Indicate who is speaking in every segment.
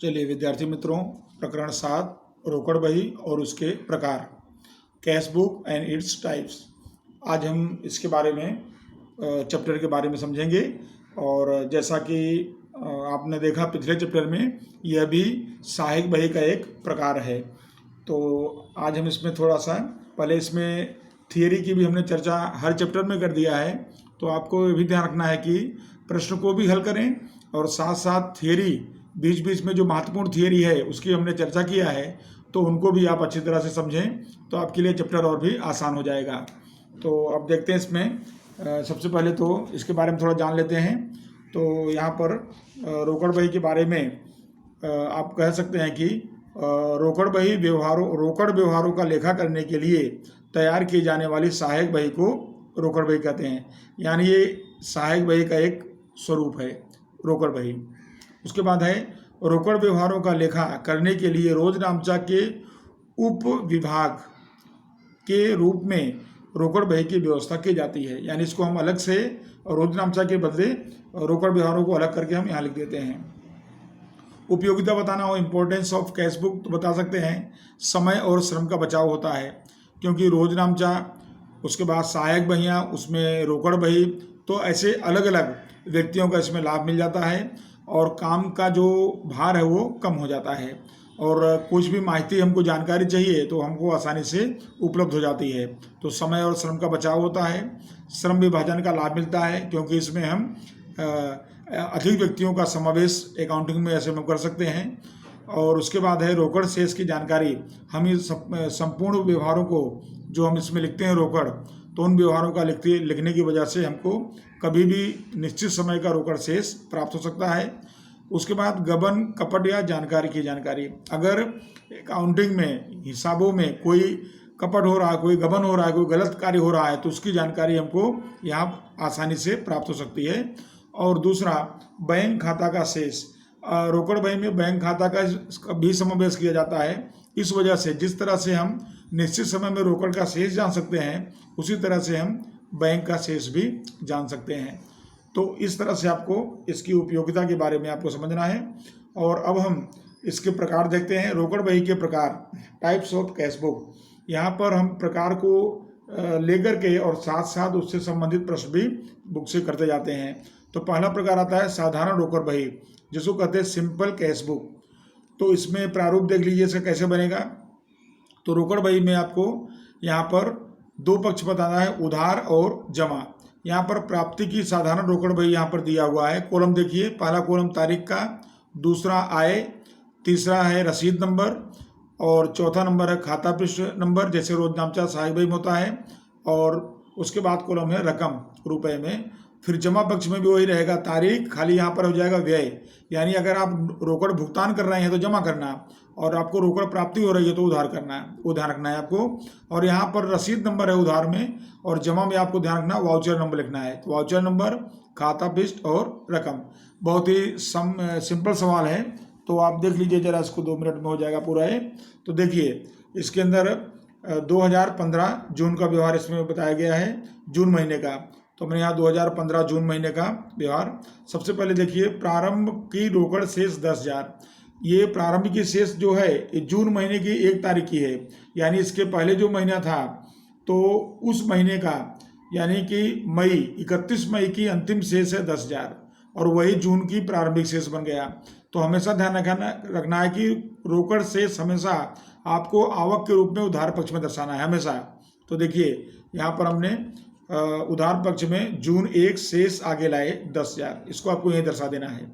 Speaker 1: चलिए विद्यार्थी मित्रों, प्रकरण 7 रोकड़ बही और उसके प्रकार, cash book and its types. आज हम इसके बारे में चैप्टर के बारे में समझेंगे। और जैसा कि आपने देखा पिछले चैप्टर में, यह भी सहायक बही का एक प्रकार है। तो आज हम इसमें थोड़ा सा पहले इसमें थियरी की भी हमने चर्चा हर चैप्टर में कर दिया है, तो आपको ये भी ध्यान रखना है कि प्रश्न को भी हल करें और साथ साथ थियरी बीच बीच में जो महत्वपूर्ण थियरी है उसकी हमने चर्चा किया है, तो उनको भी आप अच्छी तरह से समझें तो आपके लिए चैप्टर और भी आसान हो जाएगा। तो अब देखते हैं इसमें सबसे पहले तो इसके बारे में थोड़ा जान लेते हैं। तो यहाँ पर रोकड़ बही के बारे में आप कह सकते हैं कि रोकड़ व्यवहारों का लेखा करने के लिए तैयार की जाने वाली सहायक बही को रोकड़ बही कहते हैं। यानी ये सहायक बही का एक स्वरूप है रोकड़ बही। उसके बाद है रोकड़ व्यवहारों का लेखा करने के लिए रोजनामचा के उप विभाग के रूप में रोकड़ बही की व्यवस्था की जाती है। यानी इसको हम अलग से रोजनामचा के बदले रोकड़ व्यवहारों को अलग करके हम यहाँ लिख देते हैं। उपयोगिता बताना हो, इम्पोर्टेंस ऑफ कैश बुक, तो बता सकते हैं समय और श्रम का बचाव होता है, क्योंकि रोजनामचा, उसके बाद सहायक बहियाँ, उसमें रोकड़ बही, तो ऐसे अलग अलग व्यक्तियों का इसमें लाभ मिल जाता है और काम का जो भार है वो कम हो जाता है। और कुछ भी माहिती हमको जानकारी चाहिए तो हमको आसानी से उपलब्ध हो जाती है। तो समय और श्रम का बचाव होता है। श्रम विभाजन का लाभ मिलता है, क्योंकि इसमें हम अधिक व्यक्तियों का समावेश अकाउंटिंग में ऐसे हम कर सकते हैं। और उसके बाद है रोकड़ शेष की जानकारी। हम इस संपूर्ण व्यवहारों को जो हम इसमें लिखते हैं रोकड़, तो उन व्यवहारों का लिखने की वजह से हमको कभी भी निश्चित समय का रोकड़ शेष प्राप्त हो सकता है। उसके बाद गबन, कपट या जानकारी की जानकारी। अगर अकाउंटिंग में, हिसाबों में कोई कपट हो रहा है, कोई गबन हो रहा है, कोई गलत कार्य हो रहा है, तो उसकी जानकारी हमको यहाँ आसानी से प्राप्त हो सकती है। और दूसरा बैंक खाता का शेष। रोकड़ बही में बैंक खाता का भी समावेश किया जाता है। इस वजह से जिस तरह से हम निश्चित समय में रोकड़ का शेष जान सकते हैं, उसी तरह से हम बैंक का शेष भी जान सकते हैं। तो इस तरह से आपको इसकी उपयोगिता के बारे में आपको समझना है। और अब हम इसके प्रकार देखते हैं। रोकड़ बही के प्रकार, टाइप्स ऑफ कैश बुक। यहाँ पर हम प्रकार को लेकर के और साथ साथ उससे संबंधित प्रश्न भी बुक से करते जाते हैं। तो पहला प्रकार आता है साधारण रोकड़ बही, जिसको कहते हैं सिंपल कैश बुक। तो इसमें प्रारूप देख लीजिए इसका कैसे बनेगा। तो रोकड़ बही में आपको यहाँ पर दो पक्ष बताना है, उधार और जमा। यहाँ पर प्राप्ति की साधारण रोकड़ बही यहाँ पर दिया हुआ है। कॉलम देखिए, पहला कॉलम तारीख का, दूसरा आय, तीसरा है रसीद नंबर और चौथा नंबर है खाता पृष्ठ नंबर, जैसे रोजनामचा सहायक बही में होता है। और उसके बाद कॉलम है रकम रुपए में। फिर जमा पक्ष में भी वही रहेगा, तारीख, खाली यहाँ पर हो जाएगा व्यय। यानी अगर आप रोकड़ भुगतान कर रहे हैं तो जमा करना, और आपको रोकड़ प्राप्ति हो रही है तो उधार करना है, वो ध्यान रखना है आपको। और यहाँ पर रसीद नंबर है उधार में, और जमा में आपको ध्यान रखना वाउचर नंबर लिखना है। तो वाउचर नंबर, खाता पृष्ठ और रकम। बहुत ही सिंपल सवाल है, तो आप देख लीजिए जरा, इसको 2 मिनट में हो जाएगा पूरा है। तो देखिए इसके अंदर 2015 जून का व्यवहार इसमें बताया गया है, जून महीने का। तो मैंने यहाँ 2015 जून महीने का व्यवहार। सबसे पहले देखिए प्रारंभ की रोकड़ शेष 10,000। ये प्रारंभ की शेष जो है ये जून महीने की 1 तारीख की है। यानी इसके पहले जो महीना था तो उस महीने का, यानी कि मई, 31 मई की अंतिम शेष है 10,000, और वही जून की प्रारंभिक शेष बन गया। तो हमेशा ध्यान रखना है कि रोकड़ शेष हमेशा आपको आवक के रूप में उधार पक्ष में दर्शाना है हमेशा। तो देखिए यहाँ पर हमने उधार पक्ष में जून 1 शेष आगे लाए 10,000, इसको आपको यही दर्शा देना है।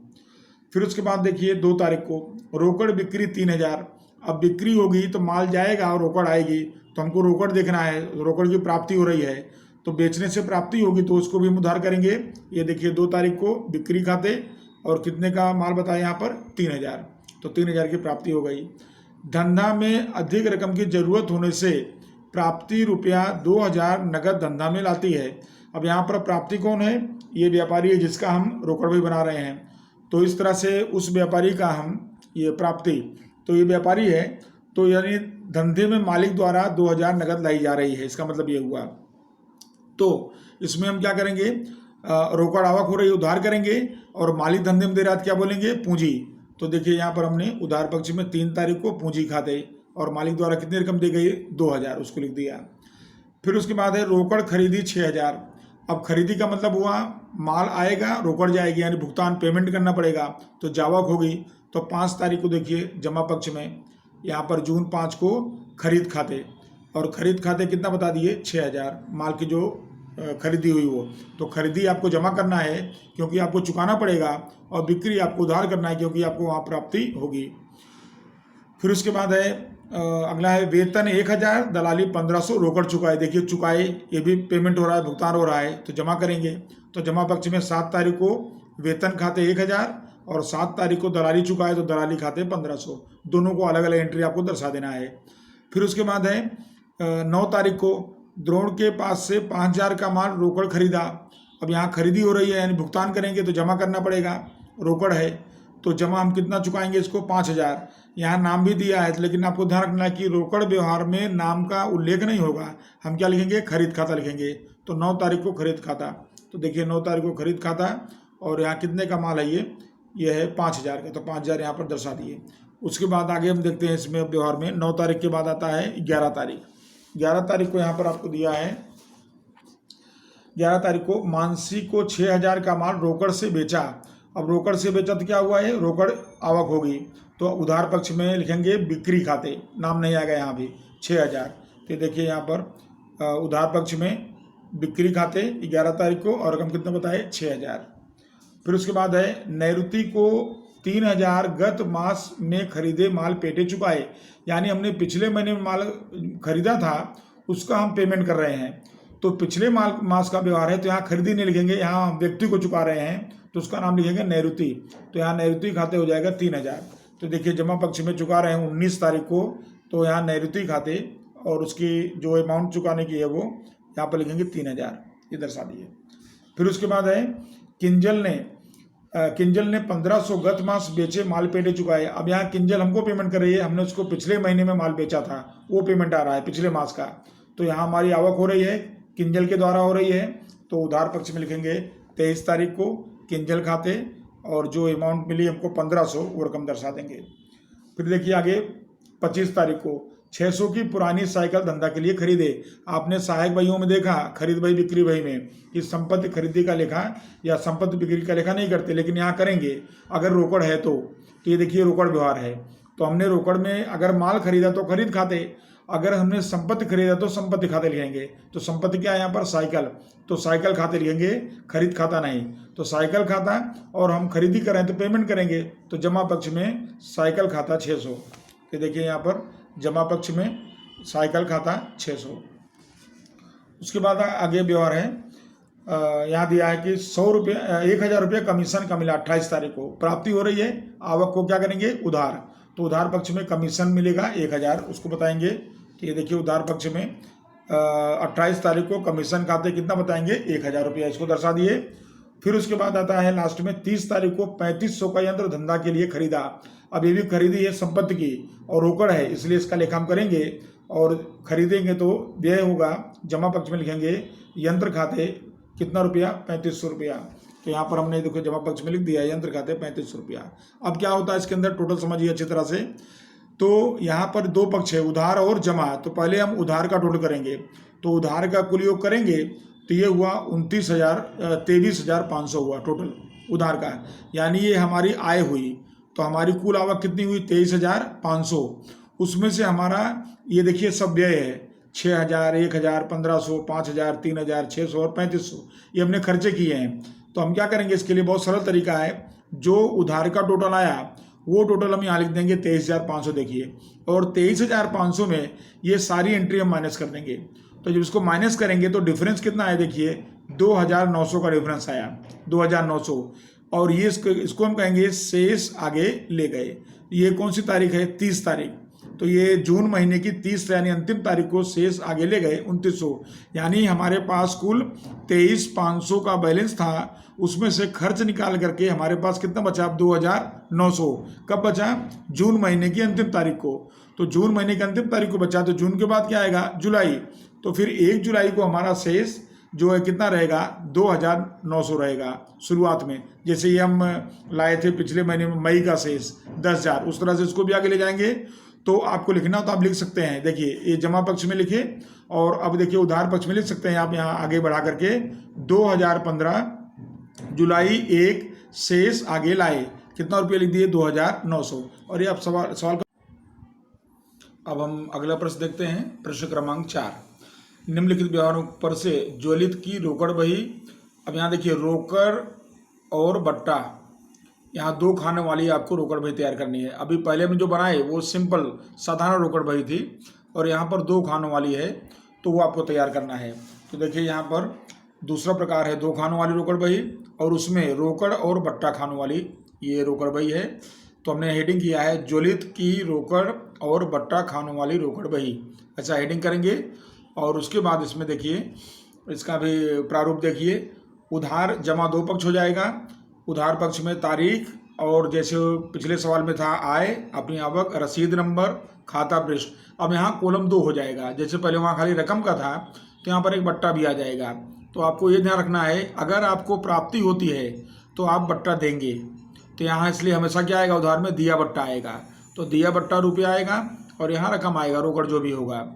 Speaker 1: फिर उसके बाद देखिए 2 तारीख को रोकड़ बिक्री 3,000। अब बिक्री होगी तो माल जाएगा और रोकड़ आएगी, तो हमको रोकड़ देखना है, रोकड़ की प्राप्ति हो रही है, तो बेचने से प्राप्ति होगी तो उसको भी हम उधार करेंगे। ये देखिए 2 तारीख को बिक्री खाते, और कितने का माल बताया यहाँ पर 3,000, तो 3,000 की प्राप्ति हो गई। धंधा में अधिक रकम की जरूरत होने से प्राप्ति रुपया 2,000 नगद धंधा में लाती है। अब यहाँ पर प्राप्ति कौन है? ये व्यापारी है जिसका हम रोकड़ बही बना रहे हैं। तो इस तरह से उस व्यापारी का हम, ये प्राप्ति, तो ये व्यापारी है, तो यानी धंधे में मालिक द्वारा 2,000 नगद लाई जा रही है, इसका मतलब ये हुआ। तो इसमें हम क्या करेंगे, रोकड़ आवक हो रही है उधार करेंगे, और मालिक धंधे में दे रहा है क्या बोलेंगे, पूंजी। तो देखिए यहाँ पर हमने उधार पक्ष में 3 तारीख को पूंजी खाते और मालिक द्वारा कितनी रकम दी गई, 2000, उसको लिख दिया। फिर उसके बाद है रोकड़ खरीदी 6000। अब खरीदी का मतलब हुआ माल आएगा, रोकड़ जाएगी, यानी भुगतान पेमेंट करना पड़ेगा, तो जावक होगी। तो 5 तारीख को देखिए जमा पक्ष में यहाँ पर जून 5 को खरीद खाते, और खरीद खाते कितना बता दिए, 6000, माल की जो खरीदी हुई वो। तो खरीदी आपको जमा करना है क्योंकि आपको चुकाना पड़ेगा, और बिक्री आपको उधार करना है क्योंकि आपको वहाँ प्राप्ति होगी। फिर उसके बाद है अगला है वेतन 1000, दलाली 1500, रोकड़ चुकाए। देखिए चुकाए, ये भी पेमेंट हो रहा है, भुगतान हो रहा है, तो जमा करेंगे। तो जमा पक्ष में 7 तारीख को वेतन खाते 1000 और 7 तारीख को दलाली चुकाए तो दलाली खाते 1500। दोनों को अलग अलग एंट्री आपको दर्शा देना है। फिर उसके बाद है 9 तारीख को द्रोण के पास से 5000 का माल रोकड़ खरीदा। अब यहाँ खरीदी हो रही है, यानी भुगतान करेंगे तो जमा करना पड़ेगा, रोकड़ है, तो जमा हम कितना चुकाएंगे इसको, 5000। यहाँ नाम भी दिया है, लेकिन आपको ध्यान रखना है कि रोकड़ व्यवहार में नाम का उल्लेख नहीं होगा। हम क्या लिखेंगे, खरीद खाता लिखेंगे। तो 9 तारीख को खरीद खाता, तो देखिए 9 तारीख को खरीद खाता, और यहाँ कितने का माल है, ये है 5000 का, तो 5000 यहाँ पर दर्शा दिए। उसके बाद आगे हम देखते हैं इसमें व्यवहार में 9 तारीख के बाद आता है 11 तारीख। 11 तारीख को यहाँ पर आपको दिया है, 11 तारीख को मानसी को 6000 का माल रोकड़ से बेचा। अब रोकड़ से बेचा तो क्या हुआ है, रोकड़ आवक होगी, तो उधार पक्ष में लिखेंगे बिक्री खाते, नाम नहीं आएगा यहाँ भी, 6000। तो देखिए यहाँ पर उधार पक्ष में बिक्री खाते 11 तारीख को, और रकम कितना बताए, 6000। फिर उसके बाद है नैऋति को 3000 गत मास में खरीदे माल पेटे चुकाए, यानी हमने पिछले महीने में माल खरीदा था उसका हम पेमेंट कर रहे हैं। तो पिछले मास का व्यवहार है, तो यहाँ खरीदी नहीं लिखेंगे, यहाँ हम व्यक्ति को चुका रहे हैं, तो उसका नाम लिखेंगे नैऋति। तो यहाँ नैऋति खाते हो जाएगा 3000। तो देखिए जमा पक्ष में चुका रहे हैं 19 तारीख को, तो यहाँ नैऋति खाते और उसकी जो अमाउंट चुकाने की है वो यहाँ पर लिखेंगे 3000, ये दर्शा दिए। फिर उसके बाद है किंजल ने 1500 गत मास बेचे माल पेटे चुकाए। अब यहाँ किंजल हमको पेमेंट कर रही है, हमने उसको पिछले महीने में माल बेचा था, वो पेमेंट आ रहा है पिछले मास का। तो यहाँ हमारी आवक हो रही है, किंजल के द्वारा हो रही है, तो उधार पक्ष में लिखेंगे 23 तारीख को किंजल खाते, और जो अमाउंट मिली हमको 1500 वो रकम दर्शा देंगे। फिर देखिए आगे 25 तारीख को 600 की पुरानी साइकिल धंधा के लिए खरीदे। आपने सहायक बहियों में देखा, खरीद बही बिक्री बही में, कि संपत्ति खरीदी का लेखा या संपत्ति बिक्री का लेखा नहीं करते, लेकिन यहाँ करेंगे अगर रोकड़ है तो ये देखिए रोकड़ व्यवहार है। तो हमने रोकड़ में अगर माल खरीदा तो खरीद खाते, अगर हमने संपत्ति खरीदा तो संपत्ति खाते लिखेंगे। तो संपत्ति क्या है यहाँ पर, साइकिल, तो साइकिल खाते लिखेंगे, खरीद खाता नहीं। तो साइकिल खाता, और हम खरीदी करें तो पेमेंट करेंगे, तो जमा पक्ष में साइकिल खाता 600। तो देखिए यहाँ पर जमा पक्ष में साइकिल खाता 600। उसके बाद आगे व्यवहार है, यहाँ दिया है कि 100 रुपये 1000 रुपये कमीशन का मिला 28 तारीख को, प्राप्ति हो रही है, आवक को क्या करेंगे, उधार। तो उधार पक्ष में कमीशन मिलेगा 1000, उसको बताएंगे। कि ये देखिए उधार पक्ष में 28 तारीख को कमीशन खाते कितना बताएंगे, 1000 रुपया, इसको दर्शा दिए। फिर उसके बाद आता है लास्ट में 30 तारीख को 3500 का यंत्र धंधा के लिए खरीदा। अब ये भी खरीदी है संपत्ति की और रोकड़ है, इसलिए इसका लेखा हम करेंगे, और खरीदेंगे तो व्यय होगा, जमा पक्ष में लिखेंगे यंत्र खाते कितना रुपया, 3500 रुपया। तो यहाँ पर हमने देखो जमा पक्ष में लिख दिया यंत्र खाते 3500 रुपया। अब क्या होता है इसके अंदर, टोटल समझिए अच्छी तरह से। तो यहाँ पर 2 पक्ष है, उधार और जमा। तो पहले हम उधार का टोटल करेंगे, तो उधार का कुल योग करेंगे तो ये हुआ 23,500 हुआ टोटल उधार का, यानी ये हमारी आय हुई। तो हमारी कुल आवक कितनी हुई, 23,500। उसमें से हमारा ये देखिए सब व्यय है, 6000, 1000, 1500, 5000, 3000, 600 और 3500, ये हमने खर्चे किए हैं। तो हम क्या करेंगे, इसके लिए बहुत सरल तरीका है, जो उधार का टोटल आया वो टोटल हम यहाँ लिख देंगे 23,500 देखिए, और 23,500 में ये सारी एंट्री हम माइनस कर देंगे। तो जब इसको माइनस करेंगे तो डिफरेंस कितना है, देखिए 2,900 का डिफरेंस आया, 2,900। और ये इसको हम कहेंगे शेष आगे ले गए। ये कौन सी तारीख है, 30 तारीख। तो ये जून महीने की 30 यानी अंतिम तारीख को शेष आगे ले गए 2900, यानी हमारे पास कुल 23,500 का बैलेंस था। उसमें से खर्च निकाल करके हमारे पास कितना बचा, 2,900। कब बचा, जून महीने की अंतिम तारीख को। तो जून महीने की अंतिम तारीख को बचा, तो जून के बाद क्या आएगा, जुलाई। तो फिर 1 जुलाई को हमारा शेष जो है कितना रहेगा, 2,900 रहेगा शुरुआत में। जैसे ये हम लाए थे पिछले महीने में मई का शेष 10,000, उस तरह से इसको भी आगे ले जाएंगे। तो आपको लिखना हो तो आप लिख सकते हैं। देखिए ये जमा पक्ष में लिखे, और अब देखिए उधार पक्ष में लिख सकते हैं आप यहाँ आगे बढ़ा करके 2015 जुलाई 1 शेष आगे लाए, कितना रुपये लिख दिए, 2,900। और ये आप सवाल अब हम अगला प्रश्न देखते हैं। प्रश्न क्रमांक 4, निम्नलिखित व्यवहारों पर से ज्वलित की रोकड़ बही। अब यहाँ देखिए रोकड़ और बट्टा, यहाँ 2 खाने वाली आपको रोकड़ बही तैयार करनी है। अभी पहले में जो बनाए वो सिंपल साधारण रोकड़ बही थी, और यहाँ पर 2 खानों वाली है, तो वो आपको तैयार करना है। तो देखिए यहाँ पर दूसरा प्रकार है 2 खानों वाली रोकड़ बही, और उसमें रोकड़ और बट्टा खानों वाली ये रोकड़ बही है। तो हमने हेडिंग किया है ज्वलित की रोकड़ और बट्टा खानों वाली रोकड़ बही, अच्छा हेडिंग करेंगे। और उसके बाद इसमें देखिए इसका भी प्रारूप देखिए, उधार जमा 2 पक्ष हो जाएगा। उधार पक्ष में तारीख, और जैसे पिछले सवाल में था आय, अपनी आवक, रसीद नंबर, खाता पृष्ठ। अब यहाँ कॉलम 2 हो जाएगा। जैसे पहले वहाँ खाली रकम का था, तो यहाँ पर एक बट्टा भी आ जाएगा। तो आपको ये ध्यान रखना है, अगर आपको प्राप्ति होती है तो आप बट्टा देंगे, तो यहाँ इसलिए हमेशा क्या आएगा, उधार में दिया बट्टा आएगा। तो दिया बट्टा रुपया आएगा, और यहाँ रकम आएगा, रोकड़ जो भी होगा।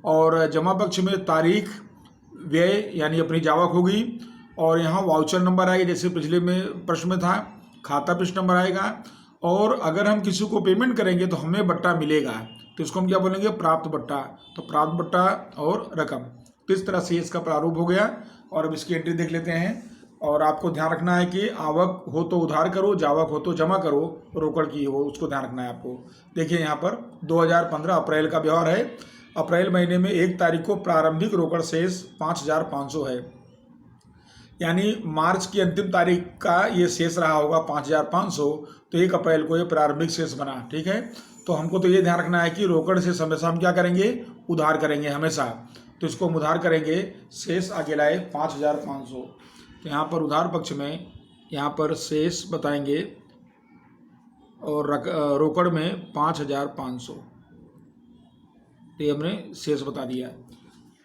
Speaker 1: और जमा पक्ष में तारीख, व्यय यानी अपनी जावक होगी, और यहाँ वाउचर नंबर आएगा, जैसे पिछले में प्रश्न में था, खाता पृष्ठ नंबर आएगा। और अगर हम किसी को पेमेंट करेंगे तो हमें बट्टा मिलेगा, तो इसको हम क्या बोलेंगे, प्राप्त बट्टा। तो प्राप्त बट्टा और रकम, तो इस तरह से इसका प्रारूप हो गया। और अब इसकी एंट्री देख लेते हैं। और आपको ध्यान रखना है कि आवक हो तो उधार करो, जावक हो तो जमा करो, रोकड़ की हो उसको ध्यान रखना है आपको। देखिए यहाँ पर 2015 अप्रैल का व्यवहार है। अप्रैल महीने में 1 तारीख को प्रारंभिक रोकड़ शेष 5,500 है, यानी मार्च की अंतिम तारीख का ये शेष रहा होगा 5,500, तो 1 अप्रैल को ये प्रारंभिक शेष बना, ठीक है। तो हमको तो ये ध्यान रखना है कि रोकड़ से हमेशा हम क्या करेंगे, उधार करेंगे हमेशा। तो इसको हम उधार करेंगे, शेष आगे लाए 5,500। तो यहाँ पर उधार पक्ष में यहाँ पर शेष बताएंगे, और रोकड़ में 5,500, तो ये हमने शेष बता दिया,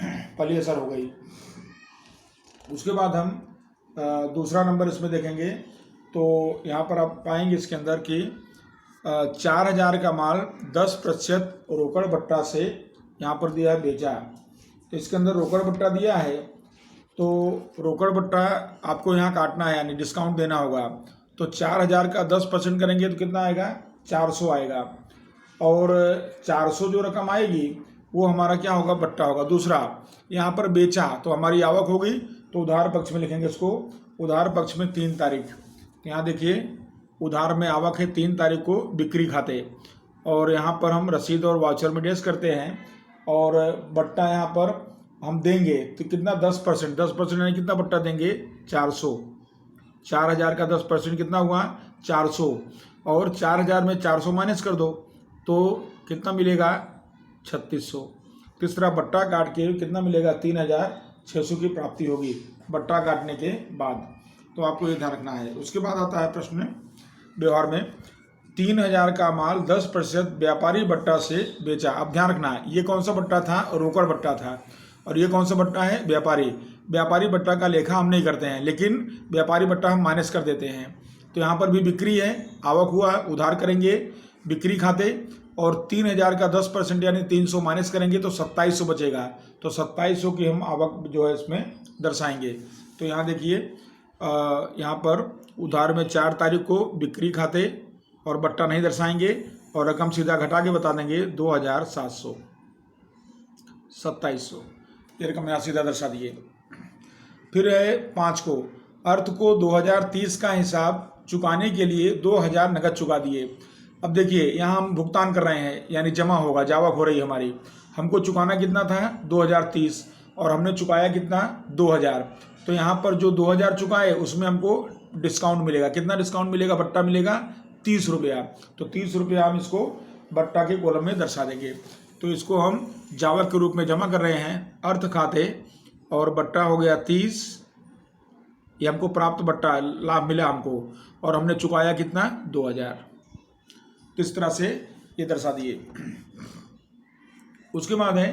Speaker 1: पहली असर हो गई। उसके बाद हम दूसरा नंबर इसमें देखेंगे। तो यहाँ पर आप पाएंगे इसके अंदर कि 4,000 का माल 10% रोकड़ बट्टा से यहाँ पर दिया है बेचा। तो इसके अंदर रोकड़ बट्टा दिया है, तो रोकड़ बट्टा आपको यहाँ काटना है, यानी डिस्काउंट देना होगा। तो 4,000 का 10% करेंगे तो कितना आएगा, 400 आएगा। और 400 जो रकम आएगी वो हमारा क्या होगा, बट्टा होगा। दूसरा यहाँ पर बेचा, तो हमारी आवक हो गई, तो उधार पक्ष में लिखेंगे इसको। उधार पक्ष में 3 तारीख, यहाँ देखिए उधार में आवक है 3 तारीख को बिक्री खाते, और यहाँ पर हम रसीद और वाउचर में डेस करते हैं। और बट्टा यहाँ पर हम देंगे तो कितना, 10%। 10% यानी कितना बट्टा देंगे, 400। 4,000 का 10% कितना हुआ, 400। और 4,000 में 400 माइनस कर दो तो कितना मिलेगा, 3,600। तीसरा बट्टा काट के कितना मिलेगा, 3,600 की प्राप्ति होगी बट्टा काटने के बाद। तो आपको ये ध्यान रखना है। उसके बाद आता है प्रश्न व्यवहार में, 3,000 का माल 10% व्यापारी बट्टा से बेचा। अब ध्यान रखना है, ये कौन सा बट्टा था, रोकड़ बट्टा था, और ये कौन सा बट्टा है, व्यापारी। व्यापारी बट्टा का लेखा हम नहीं करते हैं, लेकिन व्यापारी बट्टा हम माइनस कर देते हैं। तो यहाँ पर भी बिक्री है, आवक हुआ, उधार करेंगे बिक्री खाते, और 3,000 का 10% यानी 300 माइनस करेंगे तो 2,700 बचेगा। तो 2,700 की हम आवक जो है इसमें दर्शाएंगे। तो यहाँ देखिए यहाँ पर उधार में 4 तारीख को बिक्री खाते और बट्टा नहीं दर्शाएंगे, और रकम सीधा घटा के बता देंगे 2,700, 2,700 ये रकम यहाँ सीधा दर्शा दिए। फिर है 5 को, अर्थ को 2030 का हिसाब चुकाने के लिए 2,000 नकद चुका दिए। अब देखिए यहाँ हम भुगतान कर रहे हैं, यानी जमा होगा, जावक हो रही है हमारी। हमको चुकाना कितना था, 2030, और हमने चुकाया कितना, 2,000। तो यहाँ पर जो 2,000 चुकाए उसमें हमको डिस्काउंट मिलेगा। कितना डिस्काउंट मिलेगा, बट्टा मिलेगा 30 रुपया। तो 30 रुपया हम इसको बट्टा के कॉलम में दर्शा देंगे। तो इसको हम जावक के रूप में जमा कर रहे हैं, अर्थ खाते, और बट्टा हो गया 30, ये हमको प्राप्त बट्टा लाभ मिला हमको, और हमने चुकाया कितना, 2,000। तो इस तरह से ये दर्शा दिए। उसके बाद है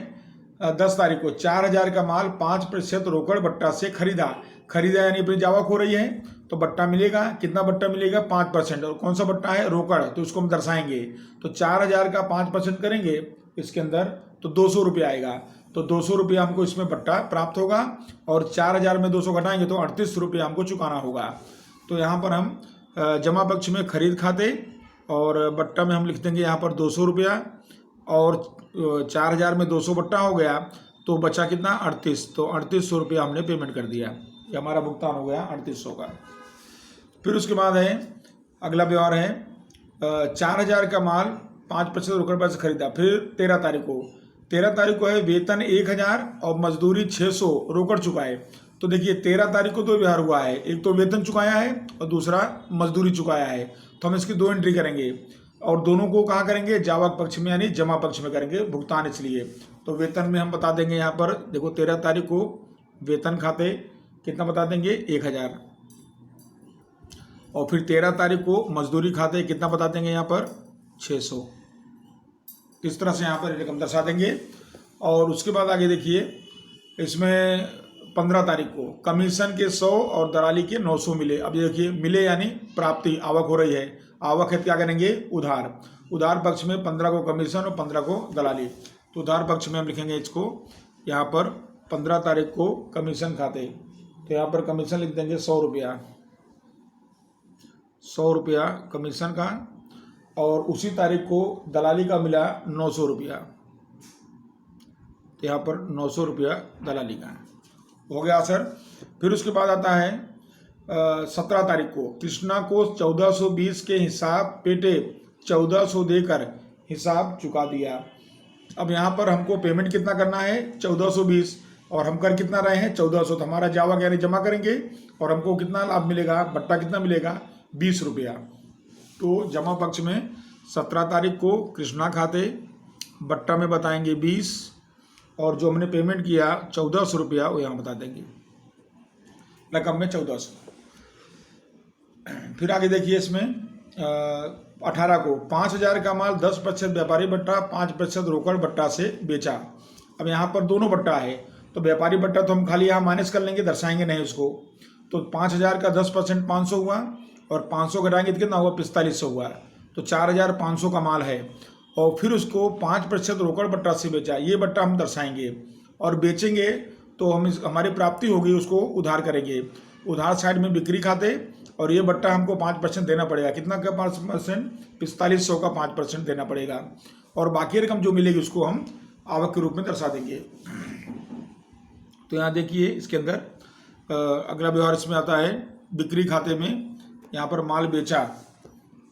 Speaker 1: 10 तारीख को 4,000 का माल 5% रोकड़ बट्टा से खरीदा यानी अपनी जावा खो रही है, तो बट्टा मिलेगा, कितना बट्टा मिलेगा 5%। और कौन सा बट्टा है, रोकड़, तो इसको हम दर्शाएंगे। तो 4,000 का 5% करेंगे इसके अंदर तो 200 रुपये आएगा, तो 200 रुपया हमको इसमें बट्टा प्राप्त होगा। और 4,000 में 200 घटाएंगे तो 38 रुपये हमको चुकाना होगा। तो यहाँ पर हम जमा पक्ष में खरीद खाते और बट्टा में हम लिख देंगे यहाँ पर 200 रुपया, और 4,000 में 200 बट्टा हो गया तो बचा कितना 38, तो 3800 रुपया हमने पेमेंट कर दिया, ये हमारा भुगतान हो गया 3800 का। फिर उसके बाद है अगला व्यवहार है 4,000 का माल 5% रोकड़ पर से खरीदा। फिर 13 तारीख को है वेतन 1,000 और मजदूरी 600 रोकड़ चुकाए। तो देखिए 13 तारीख को दो व्यवहार हुआ है, एक तो वेतन चुकाया है और दूसरा मजदूरी चुकाया है। तो हम इसकी 2 एंट्री करेंगे और दोनों को कहाँ करेंगे, जावक पक्ष में यानी जमा पक्ष में करेंगे भुगतान। इसलिए तो वेतन में हम बता देंगे यहाँ पर, देखो 13 तारीख को वेतन खाते कितना बता देंगे 1,000, और फिर 13 तारीख को मजदूरी खाते कितना बता देंगे यहाँ पर 600। इस तरह से यहाँ पर रकम दर्शा देंगे। और उसके बाद आगे देखिए इसमें 15 तारीख को कमीशन के 100 और दलाली के 900 मिले। अब ये देखिए मिले यानी प्राप्ति, आवक हो रही है, आवक है क्या करेंगे उधार पक्ष में 15 को कमीशन और 15 को दलाली। तो उधार पक्ष में हम लिखेंगे इसको यहाँ पर 15 तारीख को कमीशन खाते, तो यहाँ पर कमीशन लिख देंगे 100 रुपया कमीशन का, और उसी तारीख को दलाली का मिला 900 रुपया, तो यहाँ पर 900 रुपया दलाली का हो गया सर। फिर उसके बाद आता है 17 तारीख को कृष्णा को 1420 के हिसाब पेटे 1400 देकर हिसाब चुका दिया। अब यहाँ पर हमको पेमेंट कितना करना है 1420, और हम कर कितना रहे हैं 1400, तो हमारा जावा यानी जमा करेंगे और हमको कितना लाभ मिलेगा, बट्टा कितना मिलेगा 20 रुपया। तो जमा पक्ष में 17 तारीख को कृष्णा खाते बट्टा में बताएंगे 20, और जो हमने पेमेंट किया 1400 रुपया वो यहाँ बता देंगे रकम में 1400। फिर आगे देखिए इसमें 18 को 5,000 का माल 10% व्यापारी बट्टा 5% रोकड़ बट्टा से बेचा। अब यहाँ पर दोनों बट्टा है, तो व्यापारी बट्टा तो हम खाली यहाँ माइनस कर लेंगे, दर्शाएंगे नहीं उसको। तो 5,000 का 10% 500 हुआ, और 500 घटाएंगे तो कितना हुआ 4500 हुआ। तो 4,500 का माल है, और फिर उसको 5% रोकड़ बट्टा से बेचा, ये बट्टा हम दर्शाएंगे। और बेचेंगे तो हम हमारी प्राप्ति होगी, उसको उधार करेंगे, उधार साइड में बिक्री खाते, और ये बट्टा हमको 5% देना पड़ेगा। कितना का 5%, 4500 का 5% देना पड़ेगा, और बाकी रकम जो मिलेगी उसको हम आवक के रूप में दर्शा देंगे। तो यहाँ देखिए इसके अंदर अगला व्यवहार इसमें आता है बिक्री खाते में। यहाँ पर माल बेचा,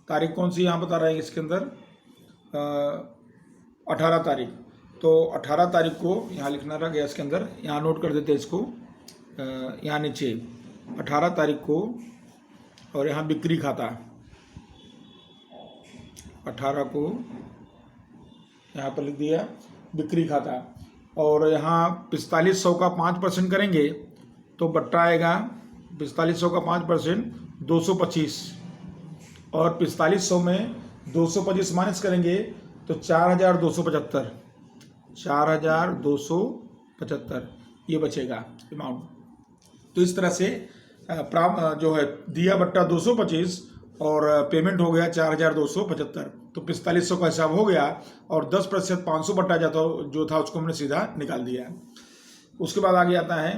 Speaker 1: तारीख कौन सी यहाँ बता रहे हैं इसके अंदर 18 तारीख। तो 18 तारीख को यहाँ लिखना रह गया इसके अंदर, यहाँ नोट कर देते हैं इसको यहाँ नीचे 18 तारीख को, और यहाँ बिक्री खाता 18 को यहाँ पर लिख दिया बिक्री खाता, और यहाँ 4500 का 5% करेंगे तो बट्टा आएगा 4500 का 5% 225, और 4500 में 225 माइनस करेंगे तो 4,275 ये बचेगा अमाउंट। तो इस तरह से जो है दिया बट्टा 225 और पेमेंट हो गया 4,275, तो 4500 का हिसाब हो गया, और 10% 500 बट्टा जाता जो था उसको हमने सीधा निकाल दिया। उसके बाद आगे आता है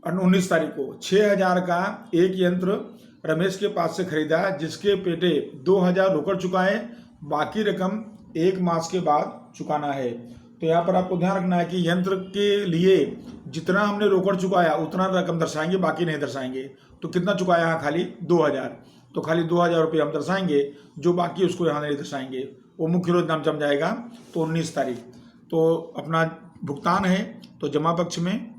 Speaker 1: 19 तारीख को 6,000 का एक यंत्र रमेश के पास से खरीदा, जिसके पेटे 2,000 रोकड़ चुकाए, बाकी रकम 1 मास के बाद चुकाना है। तो यहाँ पर आपको ध्यान रखना है कि यंत्र के लिए जितना हमने रोकड़ चुकाया उतना रकम दर्शाएंगे, बाकी नहीं दर्शाएंगे। तो कितना चुकाया है खाली 2,000, तो खाली 2,000 रुपये हम दर्शाएंगे, जो बाकी उसको यहाँ नहीं दर्शाएंगे, वो मुख्य रोज नाम जम जाएगा। तो 19 तारीख तो अपना भुगतान है तो जमा पक्ष में,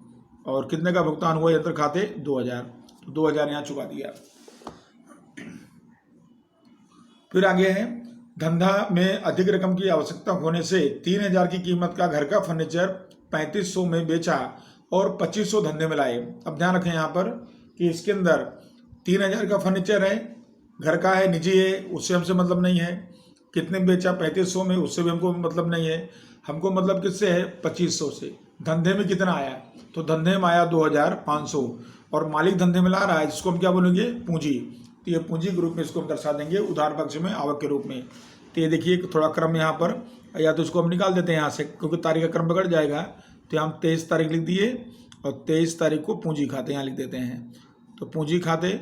Speaker 1: और कितने का भुगतान हुआ यंत्र खाते 2,000, तो 2,000 यहाँ चुका दिया। फिर आगे है धंधा में अधिक रकम की आवश्यकता होने से 3,000 की कीमत का घर का फर्नीचर 3,500 में बेचा और 2,500 धंधे में लाए। अब ध्यान रखें यहाँ पर कि इसके अंदर 3,000 का फर्नीचर है, घर का है, निजी है, उससे हमसे मतलब नहीं है। कितने में बेचा 3,500 में, उससे भी हमको मतलब नहीं है। हमको मतलब किससे है, 2500 से। धंधे में कितना आया, तो धंधे में आया 2500, और मालिक धंधे में ला रहा है, जिसको हम क्या बोलेंगे, पूंजी। तो ये पूंजी ग्रुप में इसको हम दर्शा देंगे उधार पक्ष में आवक के रूप में। तो ये देखिए थोड़ा क्रम यहाँ पर, या तो इसको हम निकाल देते हैं यहाँ से, क्योंकि तारीख का क्रम बिगड़ जाएगा। तो हम 23 तारीख लिख दिए, और 23 तारीख को पूंजी खाते यहाँ लिख देते हैं। तो पूंजी खाते,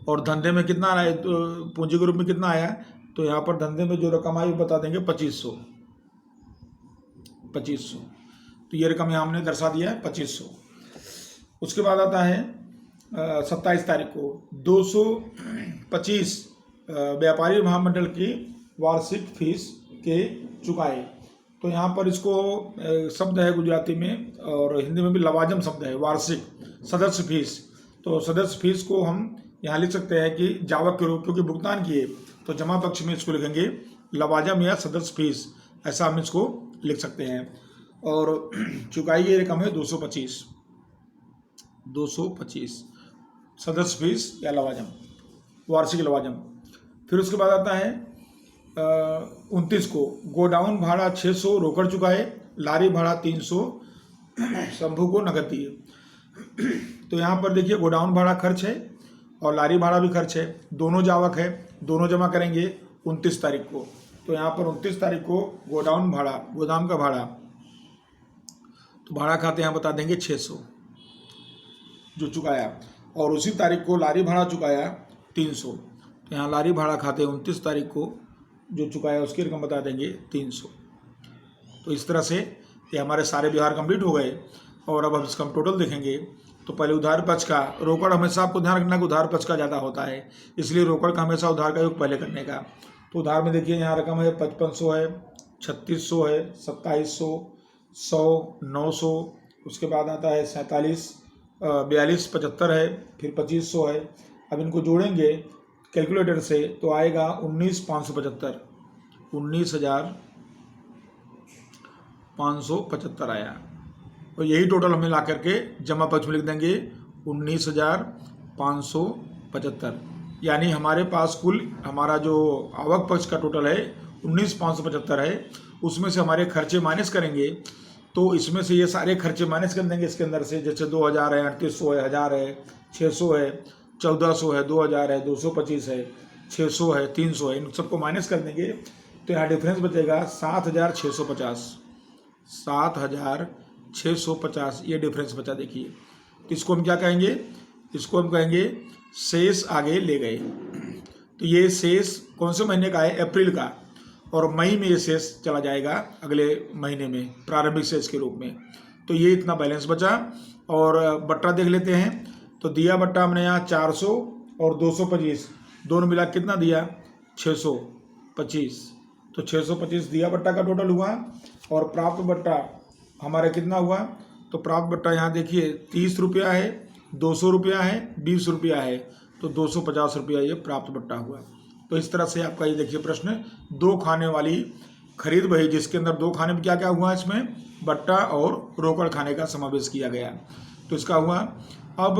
Speaker 1: और धंधे में कितना आया, तो पूंजी ग्रुप में कितना आया, तो यहाँ पर धंधे में जो रकम आई वो बता देंगे 2500। तो ये रकम यहाँ हमने दर्शा दिया है 2500। उसके बाद आता है 27 तारीख को 225 व्यापारी महामंडल की वार्षिक फीस के चुकाए। तो यहाँ पर इसको शब्द है गुजराती में और हिंदी में भी लवाजम शब्द है, वार्षिक सदस्य फीस। तो सदस्य फीस को हम यहाँ लिख सकते हैं कि जावक के रूप, क्योंकि भुगतान किए, तो जमा पक्ष में इसको लिखेंगे लवाजम या सदस्य फीस, ऐसा हम इसको लिख सकते हैं। और चुकाई ये रकम है 225 सदस्य फीस या लवाजम, वार्षिक लवाजम। फिर उसके बाद आता है 29 को गोडाउन भाड़ा 600 रोकड़ चुकाए, लारी भाड़ा 300 शंभू को नकद दिए। तो यहाँ पर देखिए गोडाउन भाड़ा खर्च है और लारी भाड़ा भी खर्च है, दोनों जावक है, दोनों जमा करेंगे 29 तारीख को। तो यहाँ पर 29 तारीख को गोडाउन भाड़ा, गोदाम का भाड़ा, तो भाड़ा खाते यहाँ बता देंगे 600 जो चुकाया, और उसी तारीख को लारी भाड़ा चुकाया 300। तो यहाँ लारी भाड़ा खाते 29 तारीख को जो चुकाया उसकी रकम बता देंगे 300। तो इस तरह से ये हमारे सारे व्यवहार कंप्लीट हो गए। और अब हम इसका टोटल देखेंगे। तो पहले उधार पक्ष का, रोकड़ हमेशा आपको ध्यान रखना कि उधार पक्ष का ज़्यादा होता है, इसलिए रोकड़ का हमेशा उधार का योग पहले करने का। तो उधार में देखिए यहाँ रकम है 5500 है, 3600 है, 2700, 100, 900, उसके बाद आता है 47, 42, 75 है, फिर 2500 है। अब इनको जोड़ेंगे कैलकुलेटर से तो आएगा 19,575, 19,575 आया। और यही टोटल हमें ला करके जमा पक्ष में लिख देंगे 19,575। यानी हमारे पास कुल हमारा जो आवक पक्ष का टोटल है 19,575 है, उसमें से हमारे खर्चे माइनस करेंगे। तो इसमें से ये सारे खर्चे माइनस कर देंगे इसके अंदर से, जैसे 2000 है, 3800 है, 1000 है, 600 है, 1400 है, 2000 है, 225 है, 600 है, 300 है, इन सबको माइनस कर देंगे। तो यहाँ डिफरेंस बचेगा 7,650, 7,650 ये डिफरेंस बचा। देखिए तो इसको हम क्या कहेंगे, इसको हम कहेंगे शेष आगे ले गए। तो ये शेष कौन से महीने का है, अप्रैल का, और मई में ये शेष चला जाएगा अगले महीने में प्रारंभिक शेष के रूप में। तो ये इतना बैलेंस बचा। और बट्टा देख लेते हैं। तो दिया बट्टा हमने यहाँ 400 और 225 दोनों मिला कितना दिया, 625। तो 625 दिया बट्टा का टोटल हुआ। और प्राप्त बट्टा हमारा कितना हुआ, तो प्राप्त बट्टा यहाँ देखिए 30 रुपया है, 200 रुपया है, 20 रुपया है, तो 250 रुपया ये प्राप्त बट्टा हुआ। तो इस तरह से आपका ये देखिए प्रश्न, 2 खाने वाली खरीद बही, जिसके अंदर 2 खाने में क्या क्या हुआ, इसमें बट्टा और रोकड़ खाने का समावेश किया गया। तो इसका हुआ। अब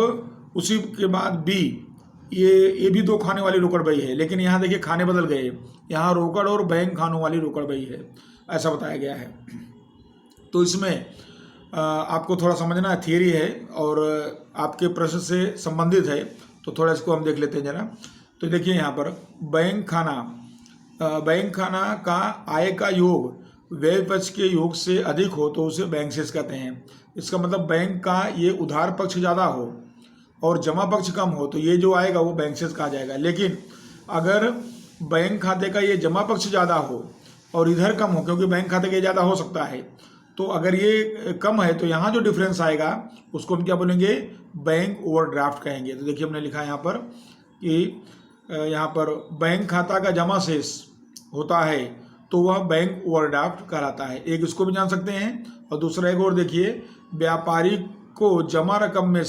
Speaker 1: उसी के बाद बी, ये भी 2 खाने वाली रोकड़ बही है, लेकिन यहाँ देखिए खाने बदल गए, यहाँ रोकड़ और बैंक खानों वाली रोकड़ बही है, ऐसा बताया गया है। तो इसमें आपको थोड़ा समझना है, थियरी है और आपके प्रश्न से संबंधित है, तो थोड़ा इसको हम देख लेते हैं जरा। तो देखिए यहाँ पर बैंक खाना का आय का योग व्यय पक्ष के योग से अधिक हो तो उसे बैंक शेष कहते हैं। इसका मतलब बैंक का ये उधार पक्ष ज़्यादा हो और जमा पक्ष कम हो तो ये जो आएगा वो बैंक शेष कहा जाएगा। लेकिन अगर बैंक खाते का ये जमा पक्ष ज़्यादा हो और इधर कम हो, क्योंकि बैंक खाते का ज़्यादा हो सकता है, तो अगर ये कम है तो यहाँ जो डिफरेंस आएगा उसको हम क्या बोलेंगे, बैंक ओवरड्राफ्ट कहेंगे। तो देखिए हमने लिखा यहाँ पर कि यहाँ पर बैंक खाता का जमा शेष होता है तो वह बैंक ओवरड्राफ्ट कहलाता है। एक इसको भी जान सकते हैं। और दूसरा एक और देखिए, व्यापारी को जमा रकम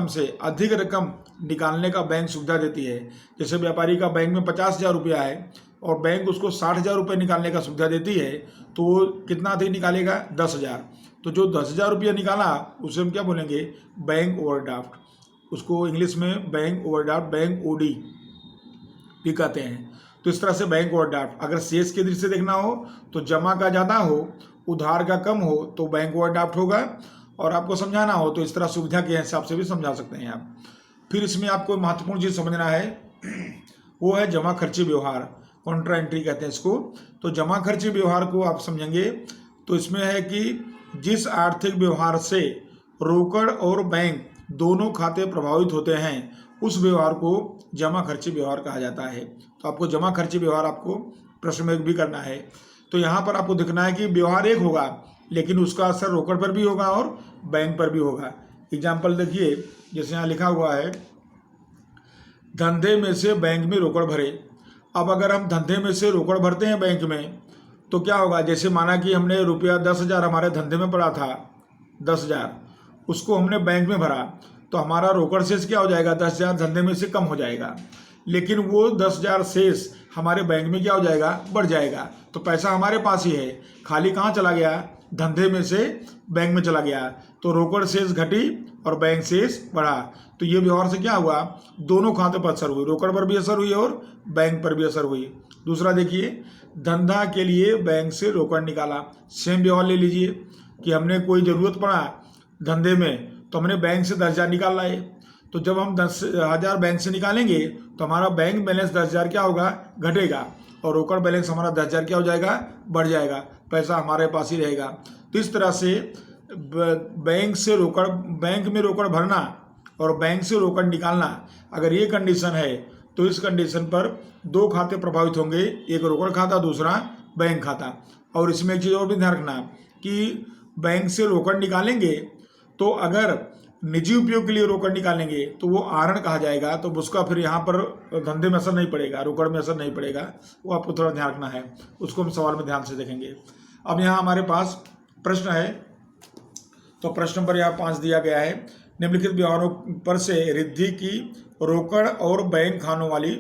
Speaker 1: से अधिक रकम निकालने का बैंक सुविधा देती है। जैसे व्यापारी का बैंक में 50,000 रुपया है और बैंक उसको 60,000 रुपये निकालने का सुविधा देती है, तो वो कितना अधिक निकालेगा, 10,000। तो जो 10,000 रुपया निकाला उसे हम क्या बोलेंगे, बैंक ओवरड्राफ्ट। उसको इंग्लिश में बैंक ओवरड्राफ्ट, बैंक ओडी भी कहते हैं। तो इस तरह से बैंक ओवरड्राफ्ट, अगर शेष की दृष्टि से देखना हो तो जमा का ज़्यादा हो, उधार का कम हो तो बैंक ओवरड्राफ्ट होगा, और आपको समझाना हो तो इस तरह सुविधा के हिसाब से भी समझा सकते हैं आप। फिर इसमें आपको महत्वपूर्ण चीज़ समझना है, वो है जमा खर्ची व्यवहार, कॉन्ट्रा एंट्री कहते हैं इसको। तो जमा खर्ची व्यवहार को आप समझेंगे तो इसमें है कि जिस आर्थिक व्यवहार से रोकड़ और बैंक दोनों खाते प्रभावित होते हैं उस व्यवहार को जमा खर्ची व्यवहार कहा जाता है। तो आपको जमा खर्ची व्यवहार आपको प्रश्न में भी करना है। तो यहाँ पर आपको दिखना है कि व्यवहार एक होगा लेकिन उसका असर रोकड़ पर भी होगा और बैंक पर भी होगा। एग्जाम्पल देखिए, जैसे यहाँ लिखा हुआ है धंधे में से बैंक में रोकड़ भरे। अब अगर हम धंधे में से रोकड़ भरते हैं बैंक में तो क्या होगा, जैसे माना कि हमने रुपया 10,000 हमारे धंधे में पड़ा था, 10,000 उसको हमने बैंक में भरा, तो हमारा रोकड़ शेष क्या हो जाएगा, 10,000 धंधे में से कम हो जाएगा, लेकिन वो 10,000 शेष हमारे बैंक में क्या हो जाएगा, बढ़ जाएगा। तो पैसा हमारे पास ही है, खाली कहाँ चला गया, धंधे में से बैंक में चला गया, तो रोकड़ शेष घटी और बैंक शेष बढ़ा। तो ये व्यवहार से क्या हुआ, दोनों खाते पर असर हुई, रोकड़ पर भी असर हुई और बैंक पर भी असर हुई। दूसरा देखिए, धंधा के लिए बैंक से रोकड़ निकाला। सेम व्यवहार ले लीजिए कि हमने कोई ज़रूरत पड़ा धंधे में तो हमने बैंक से 10,000 निकाल लाए, तो जब हम 10,000 बैंक से निकालेंगे तो हमारा बैंक बैलेंस 10,000 क्या होगा, घटेगा, और रोकड़ बैलेंस हमारा 10,000 क्या हो जाएगा, बढ़ जाएगा, पैसा हमारे पास ही रहेगा। तो इस तरह से बैंक से रोकड़, बैंक में रोकड़ भरना और बैंक से रोकड़ निकालना, अगर ये कंडीशन है तो इस कंडीशन पर दो खाते प्रभावित होंगे, एक रोकड़ खाता दूसरा बैंक खाता। और इसमें एक चीज़ और भी ध्यान रखना कि बैंक से रोकड़ निकालेंगे तो अगर निजी उपयोग के लिए रोकड़ निकालेंगे तो वो आहरण कहा जाएगा, तो उसका फिर यहाँ पर धंधे में असर नहीं पड़ेगा, रोकड़ में असर नहीं पड़ेगा, वो आपको थोड़ा ध्यान रखना है, उसको हम सवाल में ध्यान से देखेंगे। अब यहाँ हमारे पास प्रश्न है, तो प्रश्न नंबर यहाँ 5 दिया गया है, निम्नलिखित व्यवहारों पर से रिद्धि की रोकड़ और बैंक खानों वाली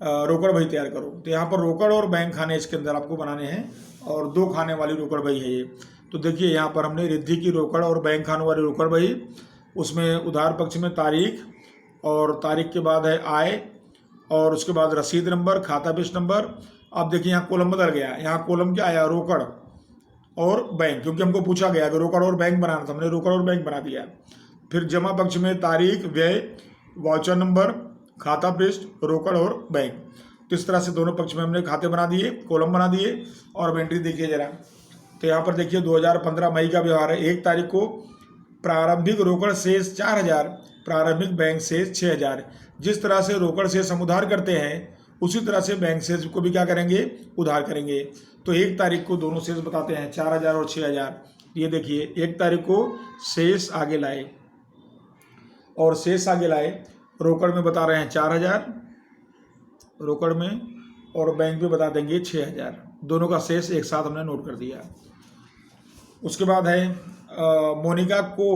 Speaker 1: रोकड़ बही तैयार करो। तो यहाँ पर रोकड़ और बैंक खाने इसके अंदर आपको बनाने हैं और 2 खाने वाली रोकड़ बही है ये। तो देखिए यहाँ पर हमने रिद्धि की रोकड़ और बैंक खानों वाली रोकड़ बही, उसमें उधार पक्ष में तारीख और तारीख के बाद है आय और उसके बाद रसीद नंबर, खाता पेश नंबर। अब देखिए यहाँ कॉलम बदल गया, यहाँ कॉलम क्या आया, रोकड़ और बैंक, क्योंकि हमको पूछा गया कि रोकड़ और बैंक बनाना था, हमने रोकड़ और बैंक बना दिया। फिर जमा पक्ष में तारीख, व्यय, वाउचर नंबर, खाता पृष्ठ, रोकड़ और बैंक। तो इस तरह से दोनों पक्ष में हमने खाते बना दिए, कॉलम बना दिए। और एंट्री देखिए जरा, तो यहाँ पर देखिए 2015 मई का व्यवहार है। 1 तारीख को प्रारंभिक रोकड़ शेष 4,000, प्रारंभिक बैंक शेष 6,000। जिस तरह से रोकड़ शेष हम उधार करते हैं उसी तरह से बैंक शेष को भी क्या करेंगे, उधार करेंगे। तो 1 तारीख को दोनों शेष बताते हैं, 4,000 और 6,000। ये देखिए 1 तारीख को शेष आगे लाए और शेष आगे लाए, रोकड़ में बता रहे हैं 4,000 रोकड़ में और बैंक में बता देंगे 6,000, दोनों का शेष एक साथ हमने नोट कर दिया। उसके बाद है मोनिका को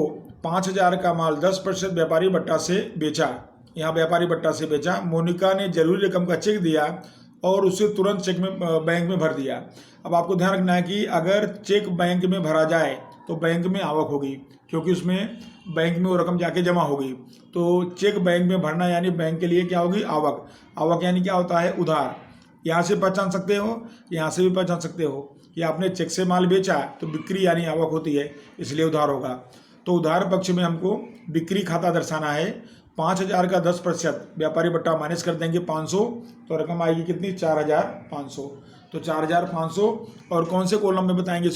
Speaker 1: 5,000 का माल 10% व्यापारी भट्टा से बेचा। यहाँ व्यापारी भट्टा से बेचा, मोनिका ने जरूरी रकम का चेक दिया और उसे तुरंत चेक में बैंक में भर दिया। अब आपको ध्यान रखना है कि अगर चेक बैंक में भरा जाए तो बैंक में आवक होगी, क्योंकि उसमें बैंक में वो रकम जाके जमा होगी। तो चेक बैंक में भरना यानी बैंक के लिए क्या होगी, आवक। आवक यानी क्या होता है, उधार। यहाँ से पहचान सकते हो, यहाँ से भी पहचान सकते हो कि आपने चेक से माल बेचा तो बिक्री यानी आवक होती है, इसलिए उधार होगा। तो उधार पक्ष में हमको बिक्री खाता दर्शाना है। 5,000 का 10% व्यापारी भट्टा माइनस कर देंगे 500, तो रकम आएगी कितनी, 4,500। तो 4,500 और कौन से कॉलम में बताएंगे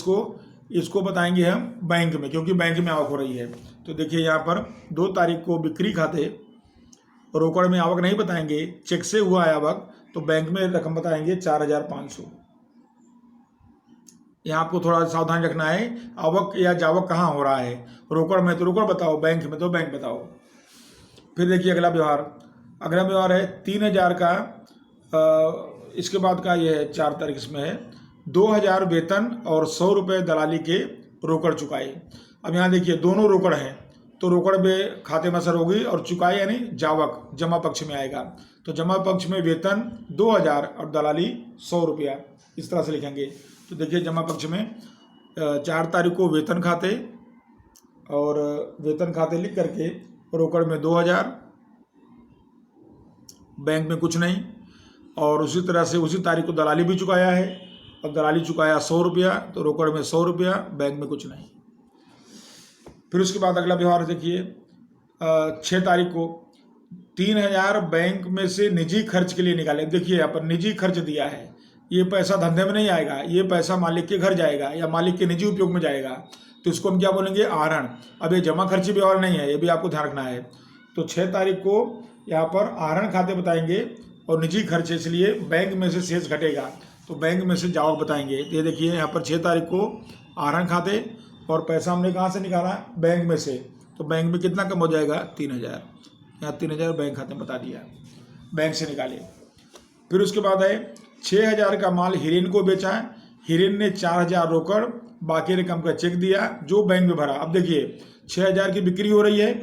Speaker 1: इसको बताएंगे हम बैंक में, क्योंकि बैंक में आवक हो रही है। तो देखिए यहाँ पर 2 तारीख को बिक्री खाते, रोकड़ में आवक नहीं बताएंगे, चेक से हुआ है आवक, तो बैंक में रकम बताएंगे 4,500। यहाँ आपको थोड़ा सावधान रखना है, आवक या जावक कहाँ हो रहा है, रोकड़ में तो रोकड़ बताओ, बैंक में तो बैंक बताओ। फिर देखिए अगला व्यवहार है 3,000 का, इसके बाद का ये है 4 तारीख इसमें है 2,000 वेतन और 100 रुपये दलाली के रोकड़ चुकाई। अब यहाँ देखिए दोनों रोकड़ हैं, तो रोकड़ में खाते में असर होगी और चुकाई यानी जावक जमा पक्ष में आएगा। तो जमा पक्ष में वेतन 2,000 और दलाली 100 रुपया, इस तरह से लिखेंगे। तो देखिए जमा पक्ष में 4 तारीख को वेतन खाते और वेतन खाते लिख करके रोकड़ में 2,000, बैंक में कुछ नहीं, और उसी तरह से उसी तारीख को दलाली भी चुकाया है, और दलाली चुकाया 100 रुपया, तो रोकड़ में 100 रुपया, बैंक में कुछ नहीं। फिर उसके बाद अगला व्यवहार देखिए, 6 तारीख को 3000 बैंक में से निजी खर्च के लिए निकाले। देखिए यहाँ पर निजी खर्च दिया है, ये पैसा धंधे में नहीं आएगा, ये पैसा मालिक के घर जाएगा या मालिक के निजी उपयोग में जाएगा, तो इसको हम क्या बोलेंगे, आहरण। अब ये जमा खर्ची व्यवहार नहीं है, ये भी आपको ध्यान रखना है। तो 6 तारीख को यहाँ पर आहरण खाते बताएंगे और निजी खर्च, इसलिए बैंक में से शेष घटेगा, तो बैंक में से जावक बताएंगे। ये देखिए यहाँ पर 6 तारीख को आहरण खाते, और पैसा हमने कहाँ से निकाला, बैंक में से, तो बैंक में कितना कम हो जाएगा, 3000। यहाँ 3000 बैंक खाते में बता दिया, बैंक से निकाले। फिर उसके बाद है 6000 का माल हिरेन को बेचा, हिरेन ने 4000 रोकड़ बाकी रकम का चेक दिया जो बैंक में भरा। अब देखिए 6000 की बिक्री हो रही है,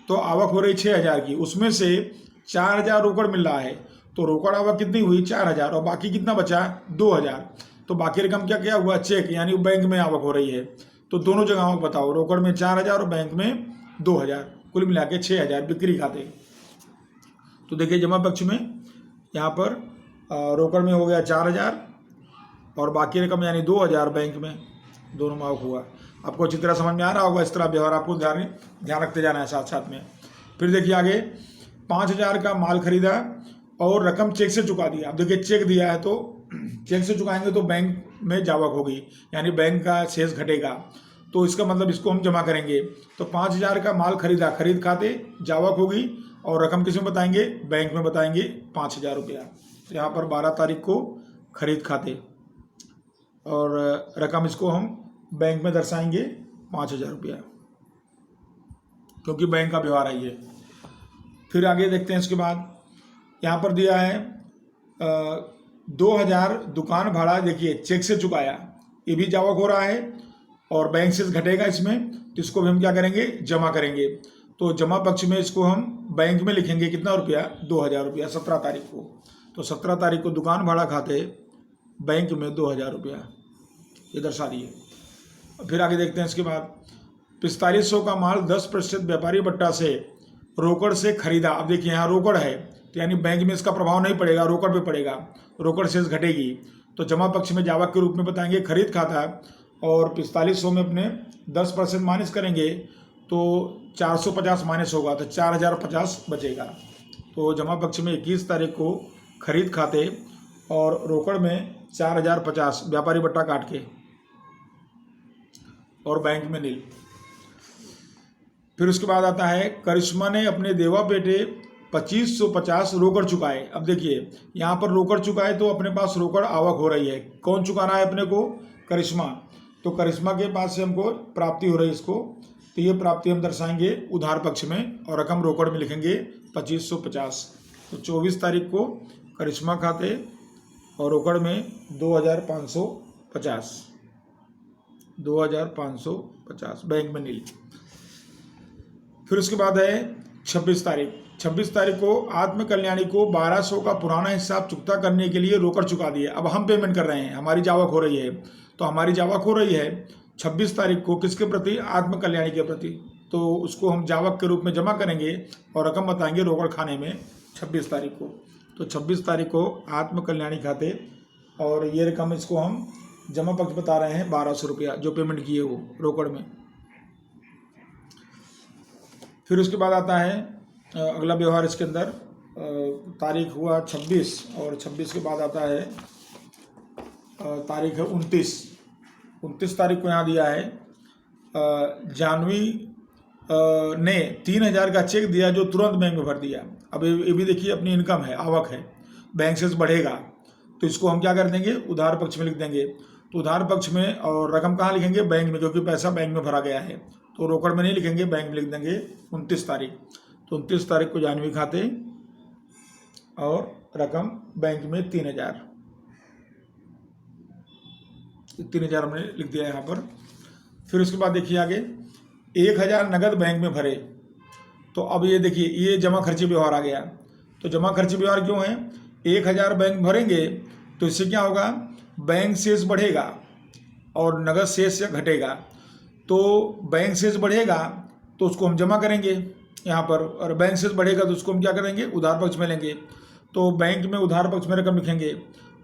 Speaker 1: तो आवक हो रही 6000 की, उसमें से 4000 रोकड़ मिल रहा है, तो रोकड़ आवक कितनी हुई, 4000, और बाकी कितना बचा, 2000। तो बाकी रकम क्या क्या हुआ, चेक, यानी बैंक में आवक हो रही है। तो दोनों जगह आवक बताओ, रोकड़ में 4000 और बैंक में 2000, कुल मिला के 6000 बिक्री खाते। तो देखिए जमा पक्ष में यहाँ पर रोकड़ में हो गया 4000 और बाकी रकम यानी 2000 बैंक में, दोनों में आवक हुआ। आपको अच्छी तरह समझ में आ रहा होगा, इस तरह व्यवहार आपको ध्यान रखते जाना है साथ साथ में। फिर देखिए आगे 5000 का माल खरीदा और रकम चेक से चुका दिया। अब देखिए चेक दिया है, तो चेक से चुकाएंगे तो बैंक में जावक होगी, यानी बैंक का शेष घटेगा, तो इसका मतलब इसको हम जमा करेंगे। तो 5000 का माल खरीदा, खरीद खाते, जावक होगी, और रकम किस में बताएंगे, बैंक में बताएंगे 5000 रुपया। तो यहाँ पर 12 तारीख को खरीद खाते, और रकम इसको हम बैंक में दर्शाएंगे 5000 रुपया, क्योंकि बैंक का व्यवहार है ये। फिर आगे देखते हैं, इसके बाद यहाँ पर दिया है 2000 दुकान भाड़ा, देखिए चेक से चुकाया, ये भी जावक हो रहा है और बैंक से घटेगा इसमें, तो इसको भी हम क्या करेंगे, जमा करेंगे। तो जमा पक्ष में इसको हम बैंक में लिखेंगे कितना रुपया, 2000 रुपया 17 तारीख को। तो 17 तारीख को दुकान भाड़ा खाते बैंक में 2000 रुपया, ये दर्शा दिए। फिर आगे देखते हैं, इसके बाद 4500 का माल 10% व्यापारी बट्टा से रोकड़ से खरीदा। अब देखिए यहाँ रोकड़ है, तो यानी बैंक में इसका प्रभाव नहीं पड़ेगा, रोकड़ पे पड़ेगा, रोकड़ शेष घटेगी। तो जमा पक्ष में जावक के रूप में बताएंगे खरीद खाता, और 4500 में अपने 10% माइनस करेंगे तो 450 माइनस होगा, तो 4050 बचेगा। तो जमा पक्ष में 21 तारीख को खरीद खाते और रोकड़ में 4050 व्यापारी बट्टा काट के, और बैंक में नील। फिर उसके बाद आता है करिश्मा ने अपने देवा बेटे 2550 रोकड़ चुकाए। अब देखिए यहाँ पर रोकड़ चुकाए तो अपने पास रोकड़ आवक हो रही है, कौन चुका रहा है अपने को, करिश्मा। तो करिश्मा के पास से हमको प्राप्ति हो रही है इसको, तो ये प्राप्ति हम दर्शाएंगे उधार पक्ष में, और रकम रोकड़ में लिखेंगे 2550। तो 24 तारीख को करिश्मा खाते और रोकड़ में 2550 बैंक में नील। फिर उसके बाद है 26 तारीख को आत्म कल्याणी को 1200 का पुराना हिसाब चुकता करने के लिए रोकड़ चुका दिए। अब हम पेमेंट कर रहे हैं, हमारी जावक हो रही है, तो हमारी जावक हो रही है 26 तारीख को किसके प्रति, आत्म कल्याणी के प्रति, तो उसको हम जावक के रूप में जमा करेंगे और रकम बताएंगे रोकड़ खाने में 26 तारीख को। तो 26 तारीख को आत्म कल्याणी खाते, और ये रकम इसको हम जमा पक्ष बता रहे हैं 1200 रुपया जो पेमेंट किए वो रोकड़ में। फिर उसके बाद आता है अगला व्यवहार, इसके अंदर तारीख हुआ 26, और 26 के बाद आता है तारीख है 29 तारीख को यहाँ दिया है जानवी ने 3000 का चेक दिया जो तुरंत बैंक में भर दिया। अब ये भी देखिए अपनी इनकम है, आवक है, बैंक से बढ़ेगा, तो इसको हम क्या कर देंगे, उधार पक्ष में लिख देंगे। तो उधार पक्ष में, और रकम कहाँ लिखेंगे, बैंक में, क्योंकि पैसा बैंक में भरा गया है, तो रोकड़ में नहीं लिखेंगे, बैंक में लिख देंगे 29 तारीख। तो 29 तारीख को जानवी खाते और रकम बैंक में 3000 हमने लिख दिया यहाँ पर। फिर उसके बाद देखिए आगे 1000 नगद बैंक में भरे। तो अब ये देखिए ये जमा खर्ची व्यवहार आ गया। तो जमा खर्ची व्यवहार क्यों है, 1000 बैंक भरेंगे तो इससे क्या होगा, बैंक शेष बढ़ेगा और नगद शेष घटेगा। तो बैंक शेष बढ़ेगा तो उसको हम जमा करेंगे यहाँ पर, और बैंक शेष बढ़ेगा तो उसको हम क्या करेंगे, उधार पक्ष में लेंगे। तो बैंक में उधार पक्ष में रकम लिखेंगे,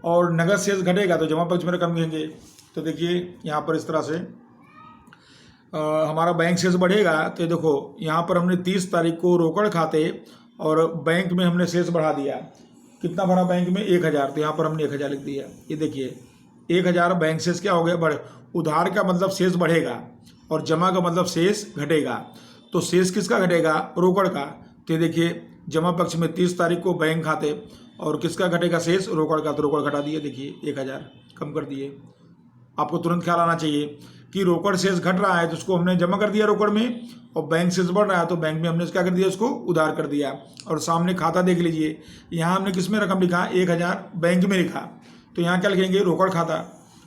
Speaker 1: और नगद शेष घटेगा तो जमा पक्ष में रकम लिखेंगे। तो देखिए यहाँ पर इस तरह से हमारा बैंक शेष बढ़ेगा। तो देखो यहाँ पर हमने 30 तारीख को रोकड़ खाते और बैंक में हमने शेष बढ़ा दिया। कितना भरा बैंक में? 1000। तो यहाँ पर हमने 1000 लिख दिया। ये देखिए 1000 बैंक शेष क्या हो गया? बढ़। उधार का मतलब शेष बढ़ेगा और जमा का मतलब शेष घटेगा। तो शेष किसका घटेगा? रोकड़ का। तो देखिए जमा पक्ष में 30 तारीख को बैंक खाते और किसका घटेगा शेष? रोकड़ का। तो रोकड़ घटा दिए, देखिए 1000 कम कर दिए। आपको तुरंत ख्याल आना चाहिए कि रोकड़ शेष घट रहा है तो उसको हमने जमा कर दिया रोकड़ में, और बैंक शेष बढ़ रहा है तो बैंक में हमने क्या कर दिया? उसको उधार कर दिया। और सामने खाता देख लीजिए, यहाँ हमने किस में रकम लिखा? 1000 बैंक में लिखा, तो यहाँ क्या लिखेंगे? रोकड़ खाता।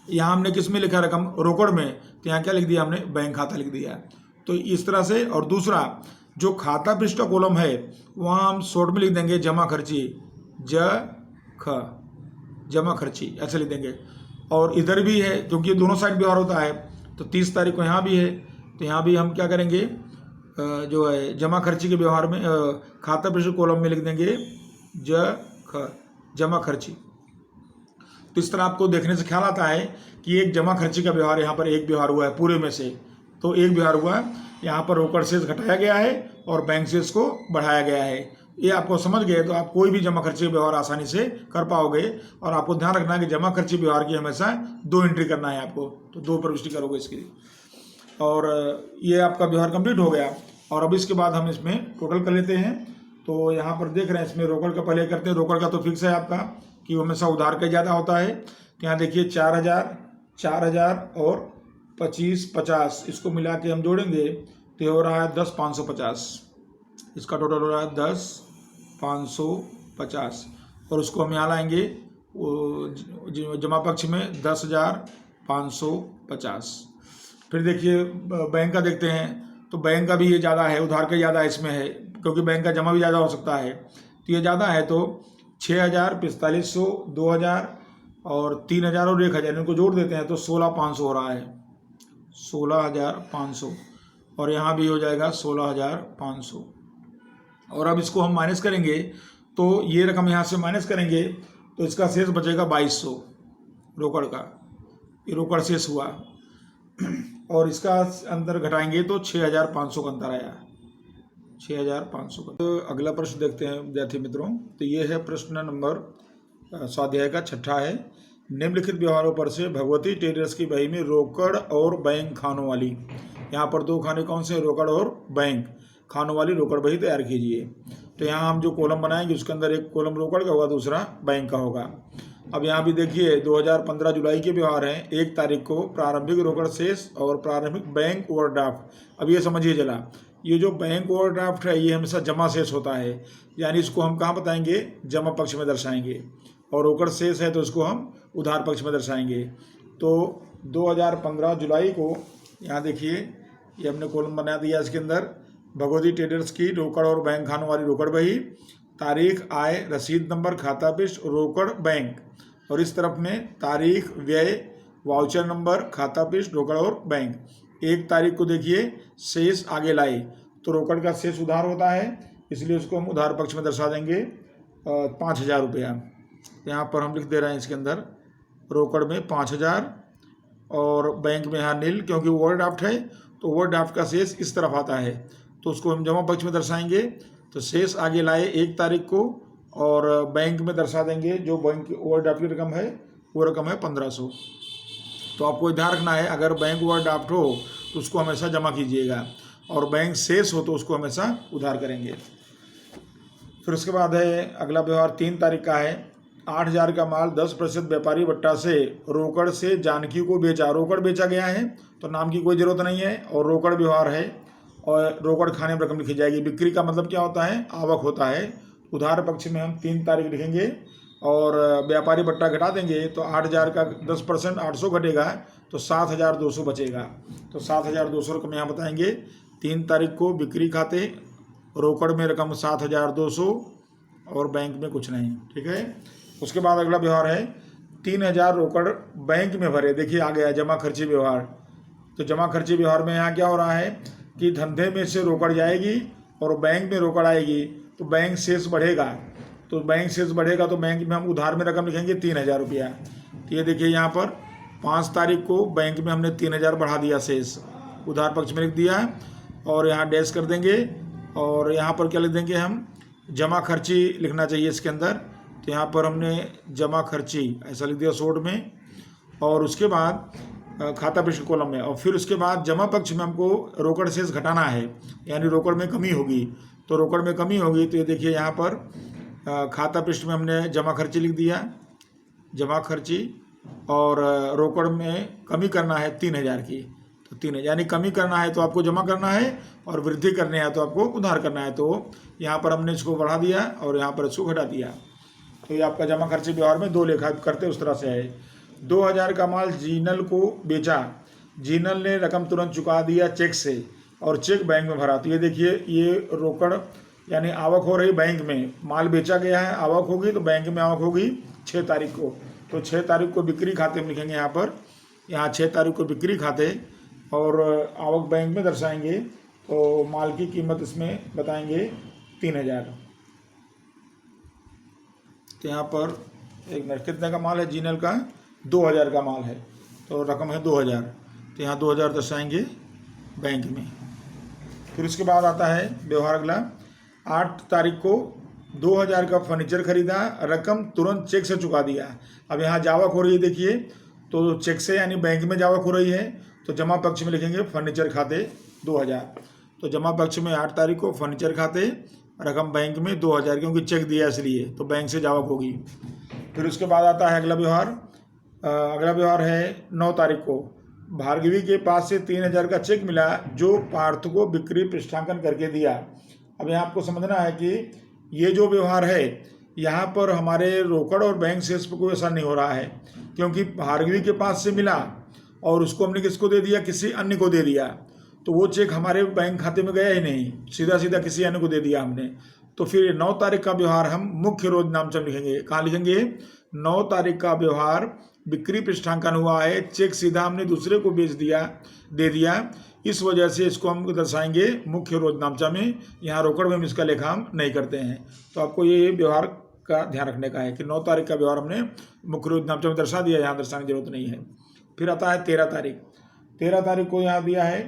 Speaker 1: यहाँ हमने किस में लिखा रकम? रोकड़ में, तो यहाँ क्या लिख दिया हमने? बैंक खाता लिख दिया। तो इस तरह से। और दूसरा जो खाता पृष्ठ कॉलम है वहाँ हम शॉर्ट में लिख देंगे जमा खर्ची, जमा खर्ची ऐसे लिख देंगे। और इधर भी है क्योंकि ये दोनों साइड व्यवहार होता है, तो 30 तारीख को यहाँ भी है, तो यहाँ भी हम क्या करेंगे? जो है जमा खर्ची के व्यवहार में खाता पृष्ठ कॉलम में लिख देंगे जमा खर्ची। तो इस तरह आपको देखने से ख्याल आता है कि एक जमा खर्ची का व्यवहार यहाँ पर एक व्यवहार हुआ है पूरे में से, तो एक व्यवहार हुआ है। यहाँ पर रोकड़ शेष घटाया गया है और बैंक शेष को बढ़ाया गया है। ये आपको समझ गए तो आप कोई भी जमा खर्ची व्यवहार आसानी से कर पाओगे। और आपको ध्यान रखना है कि जमा खर्ची व्यवहार की हमेशा 2 एंट्री करना है आपको, तो 2 प्रविष्टि करोगे इसकी। और ये आपका व्यवहार कंप्लीट हो गया। और अब इसके बाद हम इसमें टोटल कर लेते हैं। तो यहाँ पर देख रहे हैं इसमें रोकड़ का पहले करते हैं। रोकड़ का तो फिक्स है आपका कि वो हमेशा उधार का ज़्यादा होता है। तो यहाँ देखिए 4000 और 25 50 इसको मिला के हम जोड़ेंगे तो हो रहा है 10,550। इसका टोटल हो रहा है 10,550। और उसको हम यहाँ लाएंगे जमा पक्ष में 10,550। फिर देखिए बैंक का देखते हैं, तो बैंक का भी ये ज़्यादा है, उधार का ज़्यादा इसमें है क्योंकि बैंक का जमा भी ज़्यादा हो सकता है। तो ये ज़्यादा है तो 6,000 4500 2,000 और 3,000 और 1,000 इनको जोड़ देते हैं तो 16,500 हो रहा है, 16,500। और यहाँ भी हो जाएगा 16,500। और अब इसको हम माइनस करेंगे तो ये रकम यहाँ से माइनस करेंगे तो इसका शेष बचेगा 2200 रोकड़ का। ये रोकड़ शेष हुआ। और इसका अंतर घटाएंगे तो 6,500 का अंतर आया, 6,500 का। तो अगला प्रश्न देखते हैं विद्यार्थी मित्रों। तो ये है प्रश्न नंबर स्वाध्याय का 6ठा है। निम्नलिखित व्यवहारों पर से भगवती टेलर्स की बही में रोकड़ और बैंक खानों वाली, यहाँ पर 2 खाने कौन से? रोकड़ और बैंक खानों वाली रोकड़ बही तैयार कीजिए। तो यहाँ हम जो कॉलम बनाएंगे उसके अंदर एक कॉलम रोकड़ का होगा, दूसरा बैंक का होगा। अब यहाँ भी देखिए 2015 जुलाई के व्यवहार हैं। 1 तारीख को प्रारंभिक रोकड़ शेष और प्रारंभिक बैंक ओवरड्राफ्ट। अब ये समझिए जरा, ये जो बैंक ओवरड्राफ्ट है ये हमेशा जमा शेष होता है, यानी इसको हम कहाँ बताएंगे? जमा पक्ष में दर्शाएंगे। और रोकड़ शेष है तो इसको हम उधार पक्ष में दर्शाएंगे। तो 2015 जुलाई को यहाँ देखिए ये हमने कॉलम बना दिया। इसके अंदर भगवती ट्रेडर्स की रोकड़ और बैंक खानों वाली रोकड़ बही, तारीख, आय, रसीद नंबर, खाता पृष्ठ, रोकड़, बैंक। और इस तरफ में तारीख, व्यय, वाउचर नंबर, खाता पृष्ठ, रोकड़ और बैंक। 1 तारीख को देखिए शेष आगे लाए तो रोकड़ का शेष उधार होता है, इसलिए उसको हम उधार पक्ष में दर्शा देंगे 5,000 रुपया। यहाँ पर हम लिख दे रहे हैं इसके अंदर रोकड़ में 5,000 और बैंक में यहाँ नील, क्योंकि ओवरड्राफ्ट है तो ओवरड्राफ्ट का शेष इस तरफ आता है तो उसको हम जमा पक्ष में दर्शाएंगे। तो शेष आगे लाए 1 तारीख को और बैंक में दर्शा देंगे जो बैंक की ओवरड्राफ्ट की रकम है वो रकम है 1,500। तो आपको ध्यान रखना है अगर बैंक ओवरड्राफ्ट हो तो उसको हमेशा जमा कीजिएगा और बैंक शेष हो तो उसको हमेशा उधार करेंगे। फिर उसके बाद है अगला व्यवहार 3 तारीख का है। 8,000 का माल 10% व्यापारी भट्टा से रोकड़ से जानकी को बेचा। रोकड़ बेचा गया है तो नाम की कोई ज़रूरत नहीं है और रोकड़ व्यवहार है और रोकड़ खाने में रकम लिखी जाएगी। बिक्री का मतलब क्या होता है? आवक होता है। उधार पक्ष में हम 3 तारीख लिखेंगे और व्यापारी भट्टा घटा देंगे तो 8,000 का 10% 800 घटेगा तो 7,200 बचेगा। तो 7,200 रकम यहाँ बताएंगे। 3 तारीख को बिक्री खाते, रोकड़ में रकम 7,200 और बैंक में कुछ नहीं, ठीक है। उसके बाद अगला व्यवहार है 3,000 रोकड़ बैंक में भरे। देखिए आ गया जमा खर्ची व्यवहार। तो जमा खर्ची व्यवहार में यहाँ क्या हो रहा है कि धंधे में से रोकड़ जाएगी और बैंक में रोकड़ आएगी तो बैंक शेष बढ़ेगा। तो बैंक शेष बढ़ेगा तो बैंक में हम उधार में रकम लिखेंगे 3000 रुपया। तो ये देखिए यहाँ पर 5 तारीख को बैंक में हमने 3000 बढ़ा दिया शेष, उधार पक्ष में लिख दिया है। और यहाँ डैश कर देंगे और यहाँ पर क्या लिख देंगे हम, जमा खर्ची लिखना चाहिए इसके अंदर। तो यहाँ पर हमने जमा खर्ची ऐसा लिख दिया शॉर्ट में, और उसके बाद खाता पृष्ठ कॉलम में, और फिर उसके बाद जमा पक्ष में हमको रोकड़ शेष घटाना है, यानी रोकड़ में कमी होगी। तो रोकड़ में कमी होगी तो ये देखिए यहाँ पर खाता पृष्ठ में हमने जमा खर्ची लिख दिया, जमा खर्ची, और रोकड़ में कमी करना है 3000 की। तो 3000 यानी कमी करना है तो आपको जमा करना है, और वृद्धि करनी है तो आपको उधार करना है। तो यहाँ पर हमने इसको बढ़ा दिया और यहाँ पर इसको घटा दिया। तो ये आपका जमा खर्ची व्यवहार में 2 लेखा करते उस तरह से है। 2000 का माल जीनल को बेचा, जीनल ने रकम तुरंत चुका दिया चेक से, और चेक बैंक में भरा। तो ये देखिए ये रोकड़ यानी आवक हो रही बैंक में, माल बेचा गया है, आवक होगी तो बैंक में आवक होगी 6 तारीख को। तो 6 तारीख को बिक्री खाते में लिखेंगे यहाँ पर, यहाँ 6 तारीख को बिक्री खाते, और आवक बैंक में दर्शाएंगे। तो माल की कीमत इसमें बताएंगे 3000। तो यहाँ पर एक मिनट, कितने का माल है जीनल का, 2000 का माल है, तो रकम है 2000। तो यहाँ 2000 दर्शाएंगे बैंक में। फिर उसके बाद आता है व्यवहार अगला, 8 तारीख को 2000 का फर्नीचर खरीदा, रकम तुरंत चेक से चुका दिया। अब यहाँ जावक हो रही है देखिए, तो चेक से यानी बैंक में जावक हो रही है, तो जमा पक्ष में लिखेंगे फर्नीचर खाते 2000। तो जमा पक्ष में 8 तारीख को फर्नीचर खाते, रकम बैंक में 2000, क्योंकि चेक दिया इसलिए, तो बैंक से जावक होगी। फिर उसके बाद आता है अगला व्यवहार। अगला व्यवहार है 9 तारीख को, भार्गवी के पास से 3000 का चेक मिला जो पार्थ को बिक्री पृष्ठांकन करके दिया। अब यहाँ आपको समझना है कि ये जो व्यवहार है यहाँ पर हमारे रोकड़ और बैंक शेष पर कोई असर नहीं हो रहा है, क्योंकि भार्गवी के पास से मिला और उसको हमने किसको दे दिया, किसी अन्य को दे दिया। तो वो चेक हमारे बैंक खाते में गया ही नहीं, सीधा सीधा किसी अन्य को दे दिया हमने। तो फिर 9 तारीख का व्यवहार हम मुख्य रोज नामचम लिखेंगे। कहाँ लिखेंगे, 9 तारीख का व्यवहार बिक्री पृष्ठांकन हुआ है, चेक सीधा हमने दूसरे को बेच दिया, दे दिया, इस वजह से इसको हम दर्शाएंगे मुख्य रोज नामचा में। यहाँ रोकड़ में हम इसका लेखा हम नहीं करते हैं। तो आपको ये व्यवहार का ध्यान रखने का है कि 9 तारीख का व्यवहार हमने मुख्य रोज नामचा में दर्शा दिया, यहाँ दर्शाने की जरूरत नहीं है। फिर आता है 13 तारीख। 13 तारीख को यहाँ दिया है,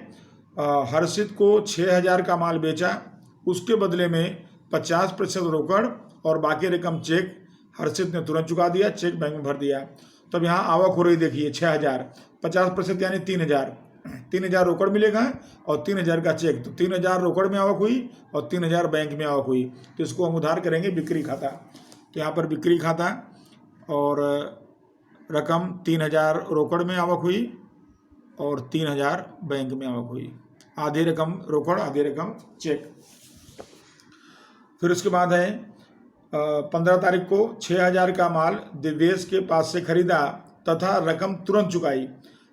Speaker 1: हर्षित को 6000 का माल बेचा, उसके बदले में 50% रोकड़ और बाकी रकम चेक हर्षित ने तुरंत चुका दिया, चेक बैंक में भर दिया। तब यहाँ आवक हो रही देखिए 6000, 50% यानी 3000 रोकड़ मिलेगा और 3000 का चेक। तो 3000 रोकड़ में आवक हुई और 3000 बैंक में आवक हुई, तो इसको हम उधार करेंगे बिक्री खाता। तो यहाँ पर बिक्री खाता और रकम 3000 रोकड़ में आवक हुई और 3000 बैंक में आवक हुई, आधी रकम रोकड़ आधी रकम चेक। फिर उसके बाद है 15 तारीख को 6000 का माल दिव्येश के पास से खरीदा तथा रकम तुरंत चुकाई।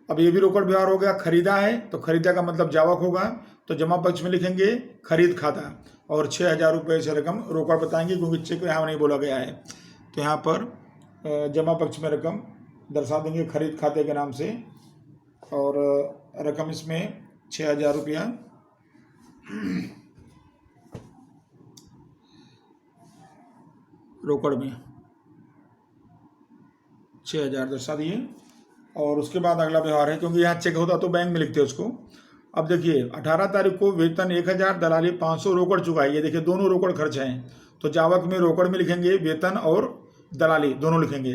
Speaker 1: अब ये भी रोकड़ व्यवहार हो गया, खरीदा है तो खरीदा का मतलब जावक होगा, तो जमा पक्ष में लिखेंगे खरीद खाता और 6000 रुपये से रकम रोकड़ बताएंगे, क्योंकि चेक यहाँ नहीं बोला गया है। तो यहाँ पर जमा पक्ष में रकम दर्शा देंगे खरीद खाते के नाम से, और रकम इसमें 6000 रुपया रोकड़ में 6000 दर्शा दिए। और उसके बाद अगला व्यवहार है, क्योंकि यहाँ चेक होता तो बैंक में लिखते हैं उसको। अब देखिए 18 तारीख को वेतन 1000, दलाली 500 रोकड़ चुकाई। ये देखिए दोनों रोकड़ खर्च हैं, तो जावक में रोकड़ में लिखेंगे वेतन और दलाली दोनों लिखेंगे।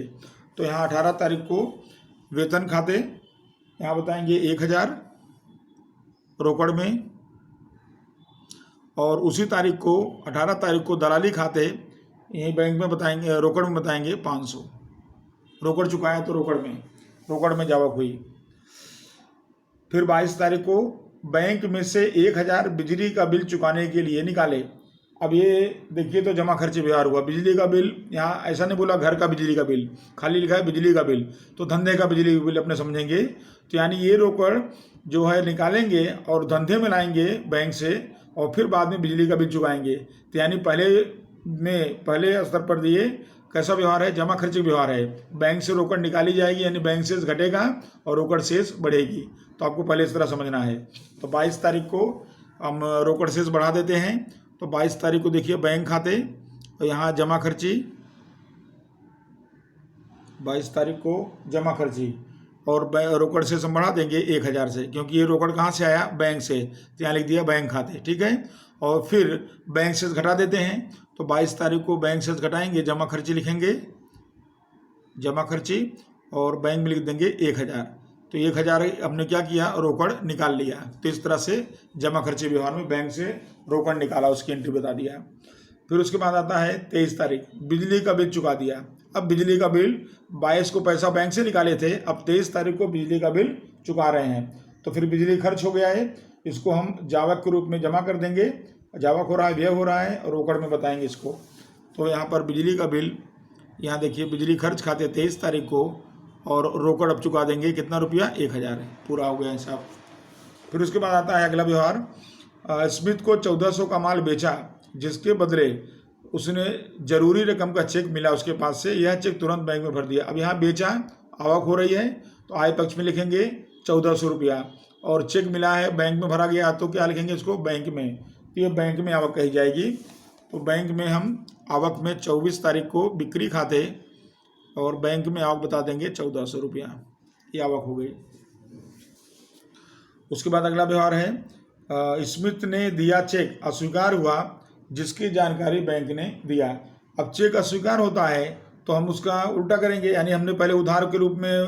Speaker 1: तो यहाँ 18 तारीख को वेतन खाते यहाँ बताएंगे 1000 रोकड़ में, और उसी तारीख को 18 तारीख को दलाली खाते यही बैंक में बताएंगे, रोकड़ में बताएंगे 500। रोकड़ चुकाया तो रोकड़ में जावक हुई। फिर 22 तारीख को बैंक में से 1000 बिजली का बिल चुकाने के लिए निकाले। अब ये देखिए तो जमा खर्ची व्यवहार हुआ, बिजली का बिल, यहाँ ऐसा नहीं बोला घर का बिजली का बिल, खाली लिखा है बिजली का बिल, तो धंधे का बिजली का बिल अपने समझेंगे। तो यानी ये रोकड़ जो है निकालेंगे और धंधे में लाएंगे बैंक से, और फिर बाद में बिजली का बिल चुकाएंगे। तो यानी पहले स्तर पर दिए कैसा व्यवहार है, जमा खर्ची व्यवहार है। बैंक से रोकड़ निकाली जाएगी यानी बैंक शेष घटेगा और रोकड़ शेष बढ़ेगी, तो आपको पहले इस तरह समझना है। तो 22 तारीख को हम रोकड़ शेष बढ़ा देते हैं। तो 22 तारीख को देखिए बैंक खाते और यहाँ जमा खर्ची 22 तारीख को जमा खर्ची, और रोकड़ से हम बढ़ा देंगे 1000 से, क्योंकि ये रोकड़ कहाँ से आया, बैंक से, तो यहाँ लिख दिया बैंक खाते, ठीक है। और फिर बैंक से घटा देते हैं, तो 22 तारीख को बैंक से घटाएंगे, जमा खर्ची लिखेंगे, जमा खर्ची, और बैंक में लिख देंगे 1000। तो 1000 हमने क्या किया, रोकड़ निकाल लिया। तो इस तरह से जमा खर्ची व्यवहार में बैंक से रोकड़ निकाला, उसकी एंट्री बता दिया। फिर उसके बाद आता है 23 तारीख, बिजली का बिल चुका दिया। अब बिजली का बिल 22 को पैसा बैंक से निकाले थे, अब 23 तारीख को बिजली का बिल चुका रहे हैं, तो फिर बिजली खर्च हो गया है, इसको हम जावक के रूप में जमा कर देंगे। जावक हो रहा है, व्यय हो रहा है, और रोकड़ में बताएंगे इसको। तो यहाँ पर बिजली का बिल, यहाँ देखिए बिजली खर्च खाते 23 तारीख को, और रोकड़ अब चुका देंगे, कितना रुपया, 1000 है, पूरा हो गया हिसाब। फिर उसके बाद आता है अगला व्यवहार, स्मिथ को 1400 का माल बेचा, जिसके बदले उसने जरूरी रकम का चेक मिला उसके पास से, यह चेक तुरंत बैंक में भर दिया। अब यहाँ बेचा, आवक हो रही है, तो आय पक्ष में लिखेंगे 1400 रुपया, और चेक मिला है, बैंक में भरा गया, तो क्या लिखेंगे इसको, बैंक में, तो ये बैंक में आवक कही जाएगी। तो बैंक में हम आवक में 24 तारीख को बिक्री खाते, और बैंक में आवक बता देंगे 1400 रुपया, ये आवक हो गई। उसके बाद अगला व्यवहार है, स्मिथ ने दिया चेक अस्वीकार हुआ, जिसकी जानकारी बैंक ने दिया। अब चेक अस्वीकार होता है तो हम उसका उल्टा करेंगे, यानी हमने पहले उधार के रूप में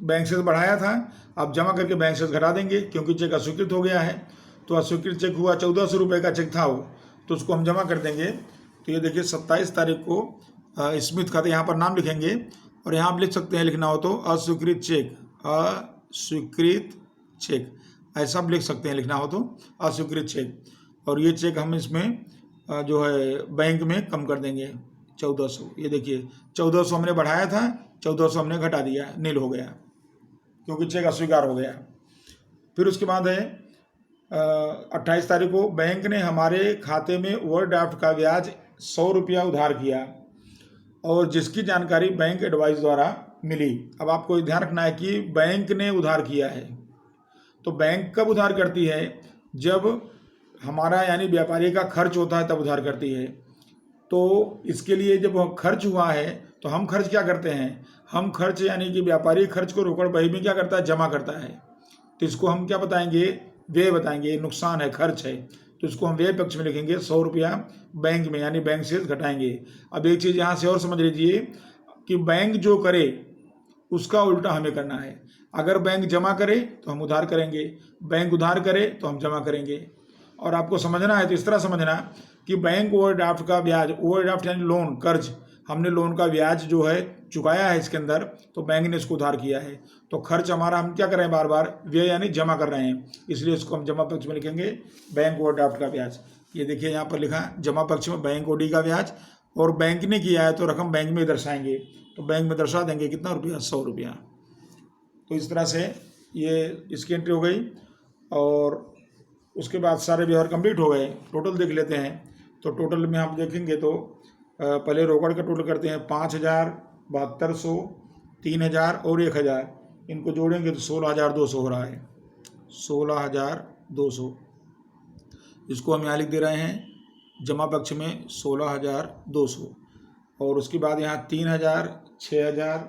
Speaker 1: बैंक से बढ़ाया था, अब जमा करके बैंक से घटा देंगे, क्योंकि चेक अस्वीकृत हो गया है। तो अस्वीकृत चेक हुआ, 1400 रुपये का चेक था वो, तो उसको हम जमा कर देंगे। तो ये देखिए 27 तारीख को स्मिथ खाते, यहाँ पर नाम लिखेंगे, और यहाँ आप लिख सकते हैं, लिखना हो तो अस्वीकृत चेक, अस्वीकृत चेक, ऐसा आप लिख सकते हैं, लिखना हो तो अस्वीकृत चेक। और ये चेक हम इसमें जो है बैंक में कम कर देंगे 1400। ये देखिए 1400 हमने बढ़ाया था, 1400 हमने घटा दिया, नील हो गया, क्योंकि चेक अस्वीकार हो गया। फिर उसके बाद है 28 तारीख को, बैंक ने हमारे खाते में ओवरड्राफ्ट का ब्याज 100 रुपया उधार किया, और जिसकी जानकारी बैंक एडवाइस द्वारा मिली। अब आपको ध्यान रखना है कि बैंक ने उधार किया है, तो बैंक कब उधार करती है, जब हमारा यानी व्यापारी का खर्च होता है, तब उधार करती है। तो इसके लिए जब खर्च हुआ है, तो हम खर्च क्या करते हैं, हम खर्च यानी कि व्यापारी खर्च को रोकड़ बही में क्या करता है, जमा करता है। तो इसको हम क्या बताएंगे, व्यय बताएंगे, नुकसान है, खर्च है, तो इसको हम व्यय पक्ष में लिखेंगे, 100 रुपया बैंक में, यानी बैंक से घटाएंगे। अब एक चीज़ यहाँ से और समझ लीजिए कि बैंक जो करे उसका उल्टा हमें करना है। अगर बैंक जमा करे तो हम उधार करेंगे, बैंक उधार करे तो हम जमा करेंगे। और आपको समझना है तो इस तरह समझना कि बैंक ओवरड्राफ्ट का ब्याज, ओवरड्राफ्ट यानी लोन, कर्ज, हमने लोन का ब्याज जो है चुकाया है इसके अंदर, तो बैंक ने इसको उधार किया है। तो खर्च हमारा हम क्या कर रहे हैं, बार बार व्यय यानी जमा कर रहे हैं, इसलिए इसको हम जमा पक्ष में लिखेंगे, बैंक ओवरड्राफ्ट का ब्याज। ये देखिए यहाँ पर लिखा जमा पक्ष में बैंक ओडी का ब्याज, और बैंक ने किया है तो रकम बैंक में दर्शाएंगे, तो बैंक में दर्शा देंगे कितना रुपया, 100 रुपया। तो इस तरह से ये इसकी एंट्री हो गई, और उसके बाद सारे व्यवहार कंप्लीट हो गए। टोटल देख लेते हैं, तो टोटल में आप देखेंगे तो पहले रोकड़ का टोटल करते हैं, 5000, 7200, 3000 और 1000, इनको जोड़ेंगे तो 16200 हो रहा है, 16200। इसको हम यहाँ लिख दे रहे हैं जमा पक्ष में 16200, और उसके बाद यहाँ 3000, 6000,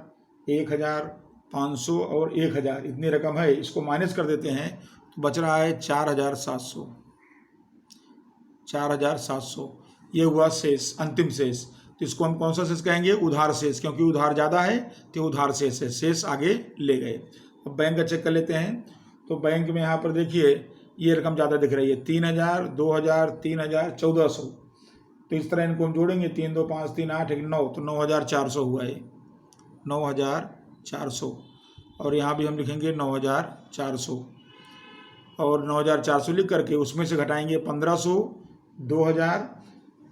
Speaker 1: 1500 और 1000 इतनी रकम है, इसको माइनस कर देते हैं तो बच रहा है 4700, 4700। ये हुआ शेष, अंतिम शेष। तो इसको हम कौन सा शेष कहेंगे, उधार शेष, क्योंकि उधार ज़्यादा है तो उधार शेष है, शेष आगे ले गए। अब बैंक का चेक कर लेते हैं, तो बैंक में यहाँ पर देखिए ये रकम ज़्यादा दिख रही है, 3000, 2000, 3000, 1400। तो इस तरह इनको हम जोड़ेंगे, 3 2 5 3 8 1 9, तो 9400 हुआ है, 9400। और यहाँ भी हम लिखेंगे 9400, और 9400 लिख करके उसमें से घटाएंगे 1500, 2000,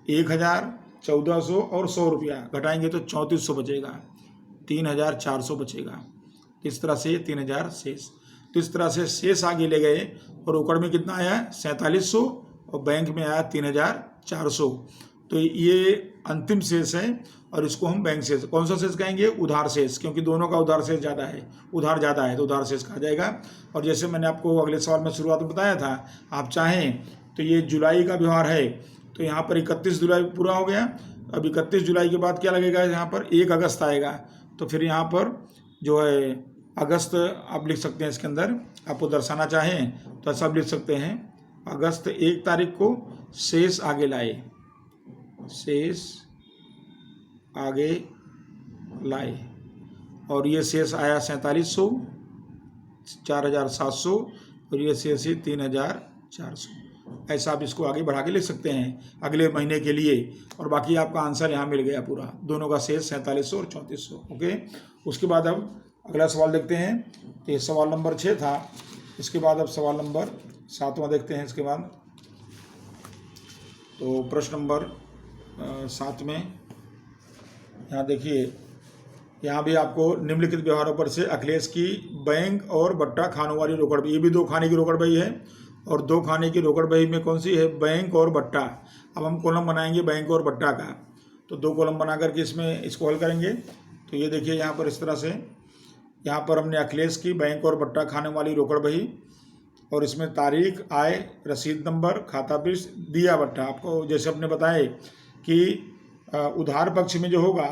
Speaker 1: 1000, 1400 और 100 रुपया घटाएंगे तो 3400 बचेगा, 3400 बचेगा। इस तरह से 3000 शेष। तो इस तरह से शेष आगे ले गए, और रोकड़ में कितना आया, 4700, और बैंक में आया 3400। तो ये अंतिम शेष है, और इसको हम बैंक शेष, कौन सा शेष कहेंगे, उधार शेष, क्योंकि दोनों का उधार शेष ज़्यादा है, उधार ज़्यादा है तो उधार शेष कहा जाएगा। और जैसे मैंने आपको अगले सवाल में शुरुआत में बताया था, आप चाहें तो ये जुलाई का व्यवहार है, तो यहाँ पर 31 जुलाई पूरा हो गया, अब 31 जुलाई के बाद क्या लगेगा, यहाँ पर 1 अगस्त आएगा, तो फिर यहाँ पर जो है अगस्त आप लिख सकते हैं, इसके अंदर आपको दर्शाना चाहें तो ऐसा आप लिख सकते हैं, अगस्त 1 तारीख को शेष आगे लाए, शेष आगे लाए, और ये शेष आया 4700, 4700, और ये शेष है 3400। ऐसा आप इसको आगे बढ़ा के लिख सकते हैं अगले महीने के लिए, और बाकी आपका आंसर यहाँ मिल गया पूरा, दोनों का शेष 4700 और 3400। ओके, उसके बाद अब अगला सवाल देखते हैं। तो ये सवाल नंबर 6 था। इसके बाद अब सवाल नंबर 7वां देखते हैं। इसके बाद तो प्रश्न नंबर 7 में यहाँ देखिए, यहाँ भी आपको निम्नलिखित व्यवहारों पर से अखिलेश की बैंक और बट्टा खानों वाली रोकड़ बही, ये भी 2 खाने की रोकड़ बही है, और 2 खाने की रोकड़ बही में कौन सी है, बैंक और बट्टा। अब हम कॉलम बनाएंगे बैंक और बट्टा का, तो 2 कॉलम बना करके इसमें इसको हल करेंगे। तो ये देखिए यहाँ पर इस तरह से, यहाँ पर हमने अखिलेश की बैंक और बट्टा खाने वाली रोकड़ बही, और इसमें तारीख, आय, रसीद नंबर, खाता पृष्ठ, दिया बट्टा। आपको जैसे अपने बताए कि उधार पक्ष में जो होगा,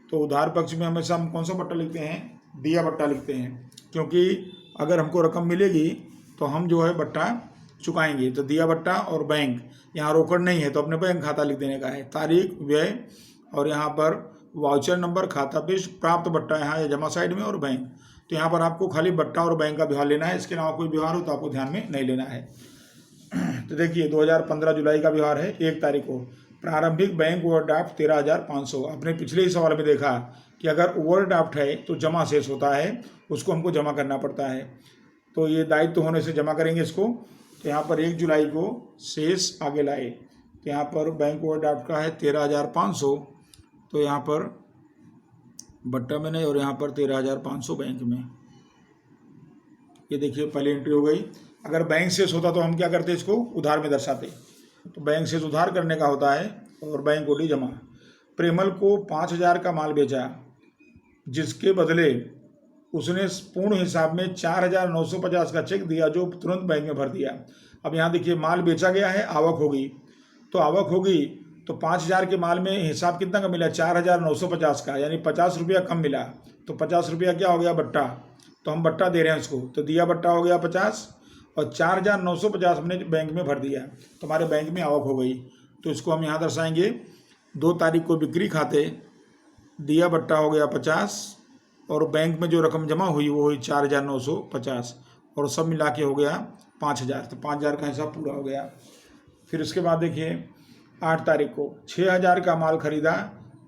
Speaker 1: तो उधार पक्ष में हमेशा हम कौन सा बट्टा लिखते हैं, दिया बट्टा लिखते हैं, क्योंकि अगर हमको रकम मिलेगी तो हम जो है बट्टा चुकाएंगे। तो दिया बट्टा और बैंक, यहाँ रोकड़ नहीं है तो अपने बैंक खाता लिख देने का है, तारीख, व्यय, और यहाँ पर वाउचर नंबर, खाता पृष्ठ, प्राप्त बट्टा यहाँ जमा साइड में, और बैंक। तो यहाँ पर आपको खाली बट्टा और बैंक का व्यवहार लेना है, इसके अलावा कोई व्यवहार हो तो आपको ध्यान में नहीं लेना है। तो देखिए 2015 जुलाई का व्यवहार है। 1 तारीख को प्रारंभिक बैंक ओवरड्राफ्ट 13,500। आपने पिछले ही सवाल में देखा कि अगर ओवरड्राफ्ट है तो जमा शेष होता है, उसको हमको जमा करना पड़ता है, तो ये दायित्व होने से जमा करेंगे इसको। तो यहाँ पर 1 जुलाई को शेष आगे लाए, तो यहाँ पर बैंक ओवरड्राफ्ट का है 13,500, तो यहाँ पर बट्टा में नहीं, और यहाँ पर 13,500 बैंक में। ये देखिए पहले एंट्री हो गई। अगर बैंक शेष होता तो हम क्या करते, इसको उधार में दर्शाते, तो बैंक शेष उधार करने का होता है, और बैंक ओडी जमा। प्रेमल को 5,000 का माल बेचा, जिसके बदले उसने पूर्ण हिसाब में 4,950 का चेक दिया, जो तुरंत बैंक में भर दिया। अब यहाँ देखिए माल बेचा गया है, आवक होगी, तो आवक होगी तो 5,000 के माल में हिसाब कितना का मिला, 4,950 का, यानी 50 रुपया कम मिला। तो 50 रुपया क्या हो गया, बट्टा, तो हम बट्टा दे रहे हैं उसको, तो दिया बट्टा हो गया 50, और 4,950 हमने बैंक में भर दिया, तो हमारे बैंक में आवक हो गई। तो इसको हम यहाँ दर्शाएंगे, 2 तारीख को बिक्री खाते, दिया बट्टा हो गया 50, और बैंक में जो रकम जमा हुई वो हुई 4,950, और सब मिला के हो गया 5,000। तो 5,000 का हिसाब पूरा हो गया। फिर उसके बाद देखिए 8 तारीख को 6,000 का माल खरीदा,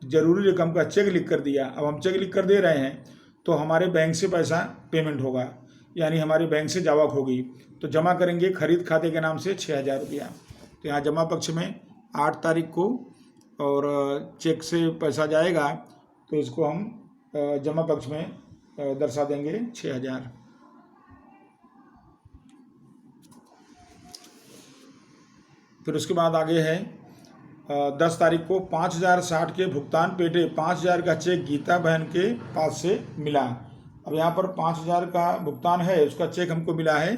Speaker 1: जरूरी रकम का चेक लिख कर दिया। अब हम चेक लिख कर दे रहे हैं तो हमारे बैंक से पैसा पेमेंट होगा, यानी हमारी बैंक से जावक होगी, तो जमा करेंगे खरीद खाते के नाम से 6,000 रुपया। तो यहाँ जमा पक्ष में 8 तारीख को, और चेक से पैसा जाएगा तो इसको हम जमा पक्ष में दर्शा देंगे 6,000। फिर उसके बाद आगे है 10 तारीख को 5,060 के भुगतान पेटे 5,000 का चेक गीता बहन के पास से मिला। अब यहाँ पर 5,000 का भुगतान है, उसका चेक हमको मिला है,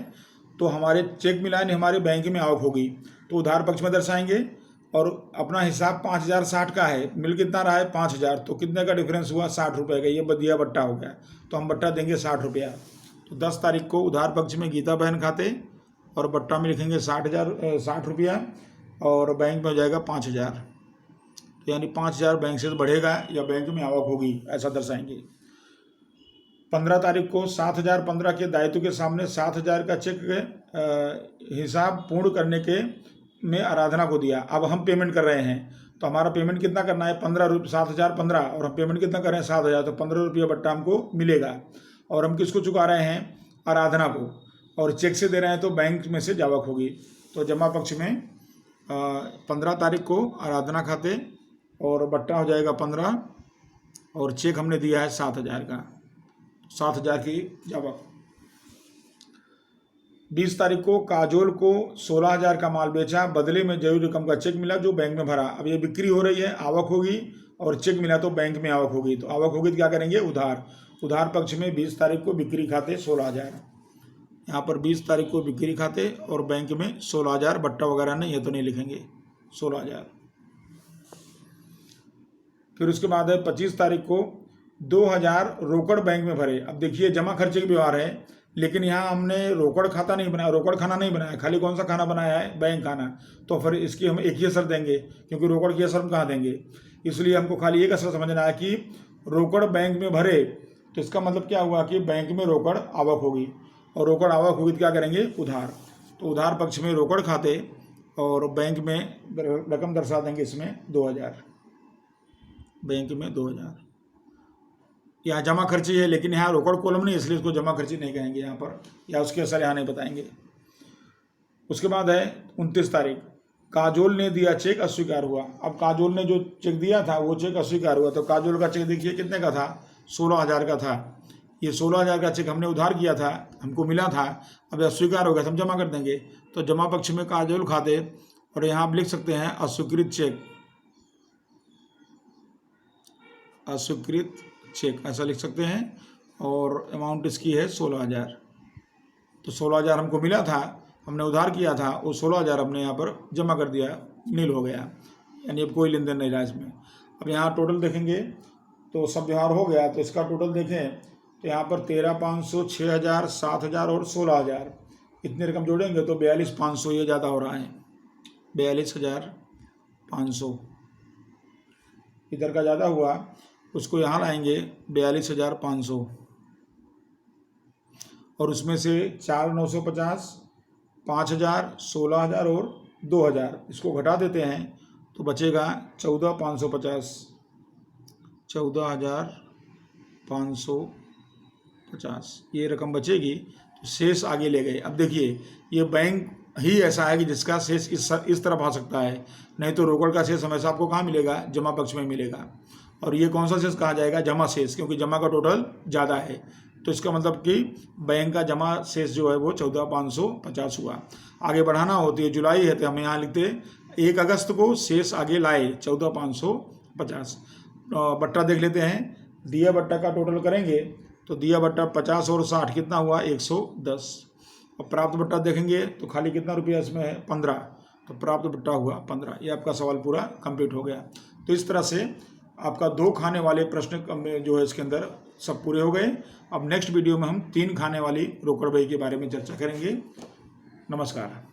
Speaker 1: तो हमारे चेक मिला है, हमारे बैंक में आवक होगी, तो उधार पक्ष में दर्शाएंगे, और अपना हिसाब 5,060 का है, मिल कितना रहा है 5,000, तो कितने का डिफरेंस हुआ 60 रुपये का, ये दिया बट्टा हो गया, तो हम बट्टा देंगे 60 रुपया। तो 10 तारीख को उधार पक्ष में गीता बहन खाते, और बट्टा में लिखेंगे 60 रुपया, और बैंक में हो जाएगा 5,000, तो यानी 5,000 बैंक से बढ़ेगा या बैंक में आवक होगी, ऐसा दर्शाएंगे। 15 तारीख को 7,015 के दायित्व के सामने 7,000 का चेक हिसाब पूर्ण करने के में आराधना को दिया। अब हम पेमेंट कर रहे हैं, तो हमारा पेमेंट कितना करना है 7,015, और हम पेमेंट कितना कर रहे हैं 7,000, तो 15 रुपया बट्टा हमको मिलेगा, और हम किसको चुका रहे हैं, आराधना को, और चेक से दे रहे हैं तो बैंक में से जावक होगी। तो जमा पक्ष में 15 तारीख को आराधना खाते, और बट्टा हो जाएगा 15, और चेक हमने दिया है 7,000 का, 7,000 की जावक। 20 तारीख को काजोल को 16,000 का माल बेचा, बदले में जरूरी रकम का चेक मिला जो बैंक में भरा। अब ये बिक्री हो रही है, आवक होगी, और चेक मिला तो बैंक में आवक होगी, तो आवक होगी तो क्या करेंगे, उधार पक्ष में 20 तारीख को बिक्री खाते 16,000, यहाँ पर 20 तारीख को बिक्री खाते, और बैंक में 16,000, बट्टा वगैरह नहीं है तो नहीं लिखेंगे 16,000। फिर उसके बाद है 25 तारीख को 2000 रोकड़ बैंक में भरे। अब देखिए जमा खर्चे के व्यवहार है, लेकिन यहाँ हमने रोकड़ खाता नहीं बनाया, रोकड़ खाना नहीं बनाया, खाली कौन सा खाना बनाया है, बैंक खाना। तो फिर इसकी हम एक ही असर देंगे, क्योंकि रोकड़ की असर हम कहाँ देंगे। इसलिए हमको खाली एक असर समझना है कि रोकड़ बैंक में भरे, तो इसका मतलब क्या हुआ कि बैंक में रोकड़ आवक होगी, और रोकड़ आवक होगी तो क्या करेंगे, उधार। तो उधार पक्ष में रोकड़ खाते और बैंक में रकम दर्शा देंगे इसमें 2000, बैंक में 2000। यहाँ जमा खर्ची है, लेकिन यहाँ रोकड़ कॉलम नहीं, इसलिए इसको जमा खर्ची नहीं कहेंगे यहाँ पर, या उसके असर यहाँ नहीं बताएंगे। उसके बाद है 29 तारीख, काजोल ने दिया चेक अस्वीकार हुआ। अब काजोल ने जो चेक दिया था वो चेक अस्वीकार हुआ। तो काजोल का चेक देखिए कितने का था, 16,000 का था। ये 16,000 का चेक हमने उधार किया था, हमको मिला था, अब अस्वीकार हो गया, हम जमा कर देंगे। तो जमा पक्ष में काजोल खाते, और यहाँ आप लिख सकते हैं अस्वीकृत चेक, अस्वीकृत चेक ऐसा लिख सकते हैं। और अमाउंट इसकी है 16,000। तो 16,000 हमको मिला था, हमने उधार किया था, वो 16,000 हमने यहाँ पर जमा कर दिया, नील हो गया, यानी अब कोई लेन देन नहीं रहा इसमें। अब यहाँ टोटल देखेंगे तो सब व्यवहार हो गया। तो इसका टोटल देखें तो यहाँ पर 13,500, 6,000, 7,000 और 16,000, इतनी रकम जोड़ेंगे तो 42,500, ये ज़्यादा हो रहा है, 42,500 इधर का ज़्यादा हुआ, उसको यहाँ लाएंगे 42,500, और उसमें से 4,950, 5,000, 16,000 और 2,000 इसको घटा देते हैं तो बचेगा 14,550, 14,550 ये रकम बचेगी। तो शेष आगे ले गए। अब देखिए ये बैंक ही ऐसा है कि जिसका शेष इस तरफ आ सकता है, नहीं तो रोकड़ का शेष हमेशा आपको कहाँ मिलेगा, जमा पक्ष में मिलेगा। और ये कौन सा शेष कहा जाएगा, जमा शेष, क्योंकि जमा का टोटल ज़्यादा है। तो इसका मतलब कि बैंक का जमा शेष जो है वो 14,550 हुआ। आगे बढ़ाना होती है, जुलाई है तो हम यहाँ लिखते 1 अगस्त को शेष आगे लाए 14,550। बट्टा देख लेते हैं, दिया बट्टा का टोटल करेंगे तो दिया बट्टा 50 और 60 कितना हुआ, 110। और प्राप्त बट्टा देखेंगे तो खाली कितना रुपया इसमें है, 15। तो प्राप्त बट्टा हुआ 15। ये आपका सवाल पूरा कंप्लीट हो गया। तो इस तरह से आपका 2 खाने वाले प्रश्न जो है इसके अंदर सब पूरे हो गए। अब नेक्स्ट वीडियो में हम 3 खाने वाली रोकड़ बही के बारे में चर्चा करेंगे। नमस्कार।